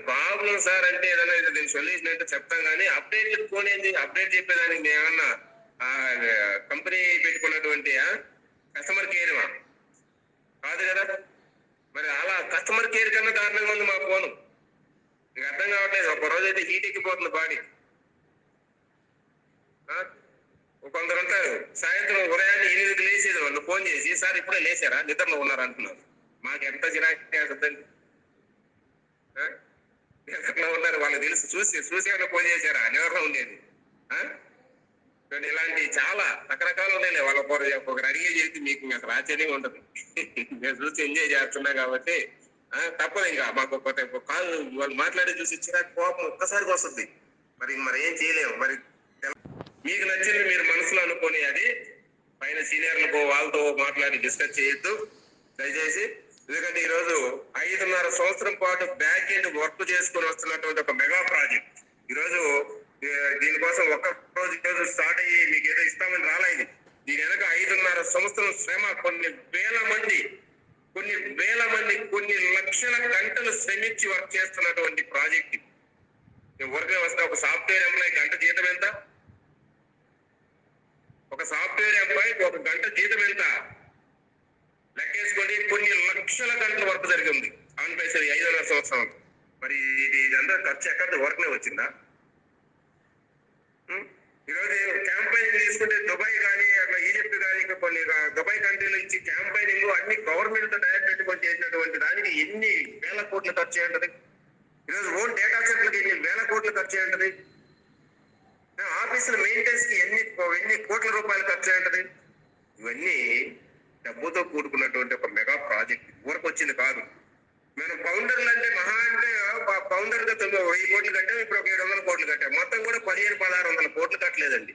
ప్రాబ్లం సార్ అంటే ఏదైనా దీని సొల్యూషన్ అంటే చెప్తాం కానీ అప్డేట్ ఫోన్ ఏంది? అప్డేట్ చెప్పేదానికి మేము ఏమన్నా కంపెనీ పెట్టుకున్నటువంటి కస్టమర్ కేర్ కాదు కదా. మరి అలా కస్టమర్ కేర్ కన్నా దారుణంగా ఉంది మా ఫోను. మీకు అర్థం కావట్లేదు. ఒక రోజు అయితే హీట్ ఎక్కిపోతుంది బాడీ. కొందరు ఉంటారు సాయంత్రం ఉదయాన్నే 8కి లేచేది వాళ్ళు ఫోన్ చేసి, సార్ ఇప్పుడే లేచారా, నిద్రలో ఉన్నారు అంటున్నారు. మాకు ఎంత చిరాకేస్తుందండి. నిద్రలో ఉన్నారు వాళ్ళు తెలుసు, చూసి ఫోన్ చేశారా నిద్రలో ఉండేది. ఇలాంటి చాలా రకరకాలు ఉన్నాయి. వాళ్ళ ఒకరు అడిగే చేసి మీకు అసలు ఆశ్చర్యంగా ఉంటుంది. నేను చూసి ఎంజాయ్ చేస్తున్నా కాబట్టి తప్పదు. ఇంకా మాకు కాదు వాళ్ళు మాట్లాడి చూసి ఇచ్చిన కోపం ఒక్కసారికి వస్తుంది. మరి ఏం చేయలేము. మరి మీకు నచ్చింది మీరు మనసులో అనుకోని అది పైన సీనియర్లకు వాళ్ళతో మాట్లాడి డిస్కస్ చేయొద్దు దయచేసి. ఎందుకంటే ఈరోజు 5.5 సంవత్సరం పాటు బ్యాక్ ఎండ్ వర్క్ చేసుకుని వస్తున్నటువంటి ఒక మెగా ప్రాజెక్ట్. ఈరోజు దీనికోసం ఒక్క రోజు స్టార్ట్ అయ్యి మీకు ఏదో ఇస్తామని రాలేదు. దీని వెనక 5.5 సంవత్సరం శ్రమ, కొన్ని వేల మంది కొన్ని లక్షల గంటలు శ్రమించి వర్క్ చేస్తున్నటువంటి ప్రాజెక్ట్. ఊరికే వస్తే ఒక సాఫ్ట్వేర్ ఎంప్లాయ్ గంట జీతం ఎంత? ఒక సాఫ్ట్వేర్ ఎంప్లాయ్ ఒక గంట జీతం ఎంత లెక్కేసుకోండి. కొన్ని లక్షల గంటల వర్క్ జరిగింది ఆన్ బేస్ 5.5 సంవత్సరం. మరి ఇదంతా ఖర్చు ఎక్కడ వర్క్నే వచ్చిందా? ఈరోజు క్యాంపైనింగ్ తీసుకుంటే దుబాయ్ కానీ అట్లా ఈజిప్ట్ కానీ కొన్ని దుబాయ్ కంట్రీలో ఇచ్చి క్యాంపైనింగ్ అన్ని గవర్నమెంట్ తో డైరెక్ట్ పెట్టుకొని చేసినటువంటి దానికి ఎన్ని వేల కోట్లు ఖర్చు అయ్యింటది. ఈరోజు ఓన్ డేటా సెంటర్కి ఎన్ని వేల కోట్లు ఖర్చు అయ్యింటది. ఆఫీసుల మెయింటెనెన్స్ కి ఎన్ని కోట్ల రూపాయలు ఖర్చు అయ్యింటది. ఇవన్నీ డబ్బుతో కూడుకున్నటువంటి ఒక మెగా ప్రాజెక్ట్. ఊరకు వచ్చింది కాదు. మనం ఫౌండర్లు అంటే మహా అంటే ఫౌండర్ గా 1000 కోట్లు కట్టాం, ఇప్పుడు ఒక 700 కోట్లు కట్టాం. మొత్తం కూడా 1500-1600 కోట్లు కట్టలేదండి.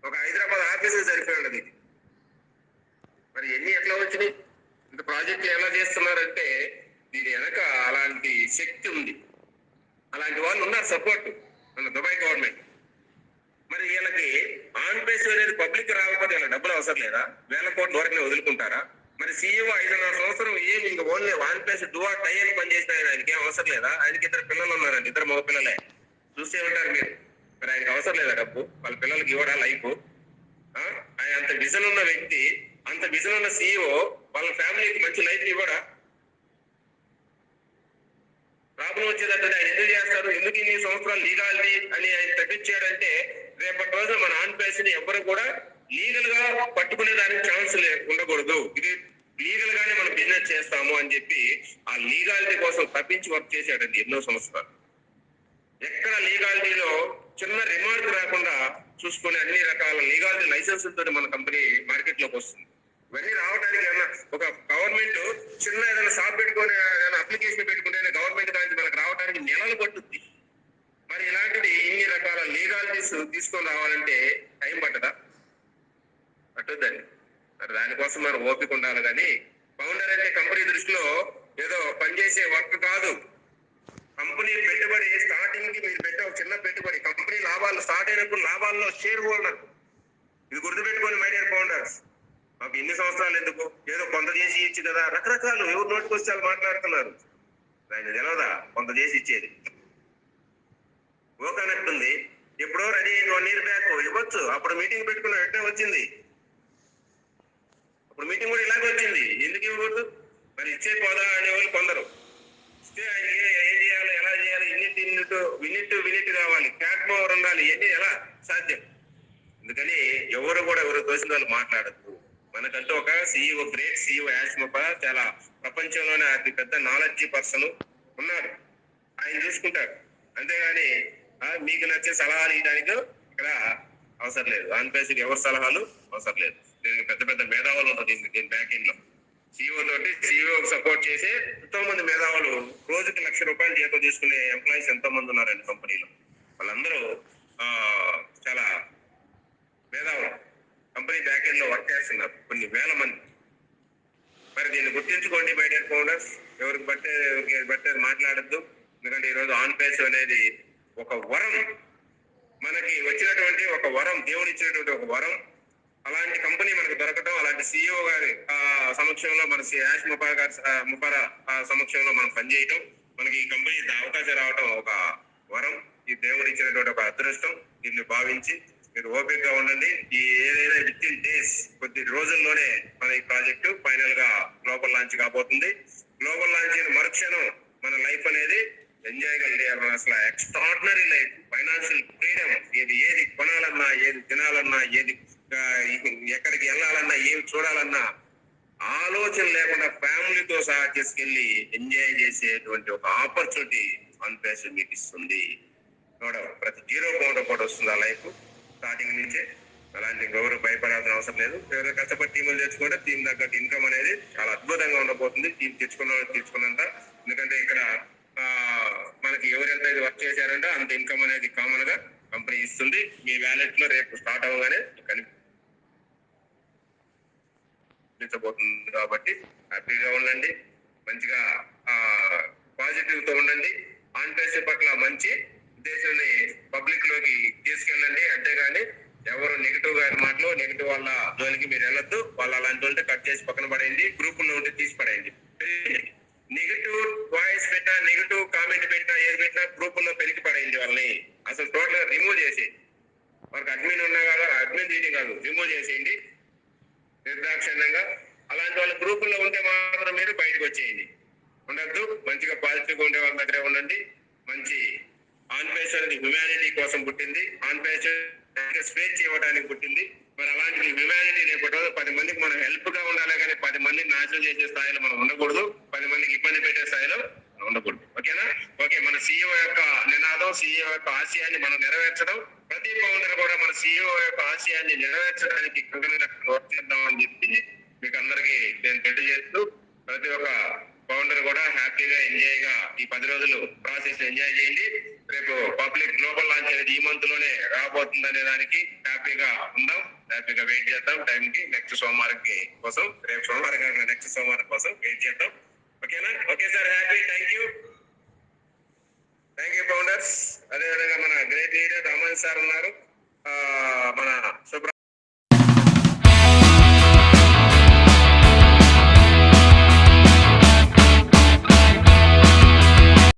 ఒక హైదరాబాద్ ఆఫీసు సరిపోయినది. మరి ఎన్ని ఎట్లా వచ్చినాయి? ఇంత ప్రాజెక్టులు ఎలా చేస్తున్నారంటే దీని వెనక అలాంటి శక్తి ఉంది. అలాంటి వాళ్ళు ఉన్నారు సపోర్ట్ మన దుబాయ్ గవర్నమెంట్. మరి వీళ్ళకి ఆన్ బేస్ అనేది పబ్లిక్ రాకపోతే వీళ్ళ డబ్బులు అవసరం లేదా? వేల కోట్ల వరకు వదులుకుంటారా? మరి సీఈఓ 5.5 సంవత్సరం ఏమి ఇంకా only on pace do or die అని పనిచేసిన ఆయనకి ఏం అవసరం లేదా? ఆయనకి 2 పిల్లలు ఉన్నారండి, 2 మగ పిల్లలే. చూసే ఉంటారు మీరు. మరి ఆయనకి అవసరం లేదా డబ్బు? వాళ్ళ పిల్లలకి ఇవ్వడా లైఫ్? ఆయన అంత విజన్ ఉన్న వ్యక్తి, అంత విజన్ ఉన్న సీఈఓ వాళ్ళ ఫ్యామిలీకి మంచి లైఫ్ ఇవ్వడా? ప్రాబ్లం వచ్చేటట్టు ఆయన ఎందుకు చేస్తారు? ఎందుకు ఇన్ని సంవత్సరాలు లీగాలిటీ అని ఆయన తప్పించాడంటే రేపటి రోజు మన ఆన్ బేస్ ని ఎవరు కూడా లీగల్ గా పట్టుకునే దానికి ఛాన్స్ ఉండకూడదు. ఇది లీగల్ గానే మనం బిజినెస్ చేస్తాము అని చెప్పి ఆ లీగాలిటీ కోసం తప్పించి వర్క్ చేశాడండి ఎన్నో సంవత్సరాలు. ఎక్కడ లీగాలిటీలో చిన్న రిమార్క్ రాకుండా చూసుకునే అన్ని రకాల లీగాలిటీ లైసెన్సులతో మన కంపెనీ మార్కెట్ లోకి వస్తుంది. ఇవన్నీ రావడానికి ఏమన్నా ఒక గవర్నమెంట్ చిన్న ఏదైనా షాప్ పెట్టుకొని ఏదైనా అప్లికేషన్ పెట్టుకుంటే గవర్నమెంట్ దానికి మనకు రావడానికి నెలలు పట్టుద్ది. మరి ఇలాంటిది ఇన్ని రకాల లీగాలిటీస్ తీసుకొని రావాలంటే టైం పట్టదా? పట్టుద్దండి. మరి దానికోసం మనం ఓపిక ఉండాలి. కానీ ఫౌండర్ అంటే కంపెనీ దృష్టిలో ఏదో పనిచేసే వర్క్ కాదు. కంపెనీ పెట్టుబడి స్టార్టింగ్ కి మీరు పెట్టే ఒక చిన్న పెట్టుబడి, కంపెనీ లాభాలు స్టార్ట్ అయినప్పుడు లాభాల్లో షేర్ హోల్డర్. ఇది గుర్తుపెట్టుకోండి మై డియర్ ఫౌండర్స్. మాకు ఇన్ని సంవత్సరాలు ఎందుకు, ఏదో కొంత చేసి ఇచ్చి కదా, రకరకాలు ఎవరు నోటికి వస్తే మాట్లాడుతున్నారు. ఆయన తెలియదా కొంత చేసి ఇచ్చేది? ఓ కనెక్ట్ ఉంది, ఎప్పుడో రెడీ అయింది 1 year బ్యాక్ ఇవ్వచ్చు. అప్పుడు మీటింగ్ పెట్టుకున్న వెంటనే వచ్చింది. అప్పుడు మీటింగ్ కూడా ఇలాగే వచ్చింది. ఎందుకు ఇవ్వకూడదు? మరి ఇచ్చే పోదా అనేవాళ్ళు కొందరు. ఇస్తే ఆయనకి ఏం చేయాలి, ఎలా చేయాలి, వినిట్ కావాలి, క్యాట్ పవర్ ఉండాలి. ఇవన్నీ ఎలా సాధ్యం? అందుకని ఎవరు తోసిన వాళ్ళు మాట్లాడద్దు. మనకంటూ ఒక సీఈఓ, గ్రేట్ సీఈఓ యాష్మప చాలా ప్రపంచంలోనే అతి పెద్ద నాలెడ్జీ పర్సన్ ఉన్నాడు. ఆయన చూసుకుంటాడు. అంతేగాని మీకు నచ్చే సలహాలు ఇవ్వడానికి ఇక్కడ అవసరం లేదు. ఆన్ బేసిక్ ఎవరి సలహాలు అవసరం లేదు. దీనికి పెద్ద మేధావులు ఉంటారు దీని బ్యాక్ ఎండ్ లో. సీఈఓ తోటి సీఈఓకి సపోర్ట్ చేసే ఎంతో మంది మేధావులు, రోజుకి ₹1,00,000 జీతం తీసుకునే ఎంప్లాయీస్ ఎంతో మంది ఉన్నారండి కంపెనీలో. వాళ్ళందరూ చాలా మేధావులు కంపెనీ బ్యాక్ ఎండ్ లో వర్క్ చేస్తున్నారు, కొన్ని వేల మంది. మరి దీన్ని గుర్తించుకోండి మై డియర్ ఫౌండర్స్. ఎవరికి బట్టే మాట్లాడద్దు. ఎందుకంటే ఈరోజు ఆన్ బేస్ అనేది ఒక వరం, మనకి వచ్చినటువంటి ఒక వరం, దేవుడు ఇచ్చినటువంటి ఒక వరం. అలాంటి కంపెనీ మనకు దొరకటం, అలాంటి CEO గారి సమక్షంలో, మన యాష్ ముపారా సమక్షంలో మనం పనిచేయటం, మనకి ఈ కంపెనీ అవకాశం రావటం ఒక వరం, ఈ దేవుడు ఇచ్చినటువంటి ఒక అదృష్టం. దీన్ని భావించి మీరు ఓపిక గా ఉండండి. ఈ ఏదైనా విత్ ఇన్ డేస్, కొద్ది రోజుల్లోనే మన ఈ ప్రాజెక్టు ఫైనల్ గా గ్లోబల్ లాంచ్ కాబోతుంది. గ్లోబల్ లాంచ్ అయిన మరుక్షణం మన లైఫ్ అనేది ఎంజాయ్ గా అసలు ఎక్స్ట్రాడినరీ లైఫ్, ఫైనాన్షియల్ ఫ్రీడమ్. ఏది కొనాలన్నా, ఏది తినాలన్నా, ఏది ఎక్కడికి వెళ్ళాలన్నా, ఏమి చూడాలన్నా ఆలోచన లేకుండా ఫ్యామిలీతో సహా చేసుకెళ్లి ఎంజాయ్ చేసేటువంటి ఒక ఆపర్చునిటీ ఆన్పేస్ మీకు ఇస్తుంది. ప్రతి జీరో కౌంటర్ కూడా వస్తుంది ఆ లైఫ్ స్టార్టింగ్ నుంచే. అలాంటి ఎవరు భయపడాల్సిన అవసరం లేదు. ఎవరైనా కష్టపడి టీములు తెచ్చుకుంటే టీం తగ్గట్టు ఇన్కమ్ అనేది చాలా అద్భుతంగా ఉండబోతుంది. టీం తెచ్చుకున్నంత. ఎందుకంటే ఇక్కడ మనకి ఎవరెంత వర్క్ చేశారంటే అంత ఇన్కమ్ అనేది కామన్ గా కంపెనీ ఇస్తుంది. మీ వ్యాలెట్ లో రేపు స్టార్ట్ అవ్వగానే కనిపించబోతుంది. కాబట్టి హ్యాపీగా ఉండండి, మంచిగా పాజిటివ్ తో ఉండండి. ఆన్పేస్ పట్ల మంచి ఉద్దేశాన్ని పబ్లిక్ లోకి తీసుకెళ్ళండి. అంతేగాని ఎవరు నెగిటివ్ గారి మాటలు, నెగిటివ్ వాళ్ళ జోలికి మీరు వెళ్ళొద్దు. వాళ్ళు అలాంటి ఉంటే కట్ చేసి పక్కన పడేయండి, గ్రూపుల్లో ఉంటే తీసి పడేయండి. నెగిటివ్ వాయిస్ పెట్టా, నెగిటివ్ కామెంట్ పెట్టా, ఏది పెట్టా గ్రూపుల్లో పెరిగి పడేయండి. వాళ్ళని అసలు టోటల్ రిమూవ్ చేసి, వాళ్ళకి అడ్మిన్ ఉన్నా కదా, అడ్మిన్ తీయడం కాదు, రిమూవ్ చేసేయండి నిర్దాక్షిణ్యంగా. అలాంటి వాళ్ళ గ్రూపుల్లో ఉంటే మాత్రం మీరు బయటకు వచ్చేయండి, ఉండద్దు. మంచిగా పాజిటివ్గా ఉండే వాళ్ళ దగ్గరే ఉండండి. మంచి ఆన్పేస్ అనేది హ్యుమానిటీ కోసం పుట్టింది. ఆన్పేస్ స్వేచ్ఛ ఇవ్వడానికి పుట్టింది. మరి అలాంటి హ్యుమానిటీ రేపటి రోజు 10 మందికి మనం హెల్ప్ గా ఉండాలి, కానీ 10 మందిని నాశనం చేసే స్థాయిలో మనం ఉండకూడదు, 10 మందికి ఇబ్బంది పెట్టే స్థాయిలో ఉండకూడదు. ఓకేనా? ఓకే. మన CEO యొక్క నినాదం, CEO యొక్క ఆశయాన్ని మనం నెరవేర్చడం, ప్రతి ఫౌండర్ కూడా మన CEO యొక్క ఆశయాన్ని నెరవేర్చడానికి వర్క్ చేద్దాం అని చెప్పి మీకు అందరికీ నేను తెలియజేస్తూ, ప్రతి ఒక్క ఫౌండర్ కూడా హ్యాపీగా ఎంజాయ్ గా ఈ 10 రోజులు ప్రాసెస్ ఎంజాయ్ చేయండి. రేపు పబ్లిక్ గ్లోబల్ లాంచ్ అనేది ఈ మంత్ లోనే రాబోతుంది అనే దానికి హ్యాపీగా ఉందాం, హ్యాపీగా వెయిట్ చేద్దాం. టైం కి నెక్స్ట్ సోమవారం కోసం, రేపు సోమవారం కాకుండా నెక్స్ట్ సోమవారం కోసం వెయిట్ చేద్దాం. ఓకేనా? Okay sir, happy. Thank you founders. అదేవిధంగా మన గ్రేట్ లీడర్ రామన్ సార్ ఉన్నారు, మన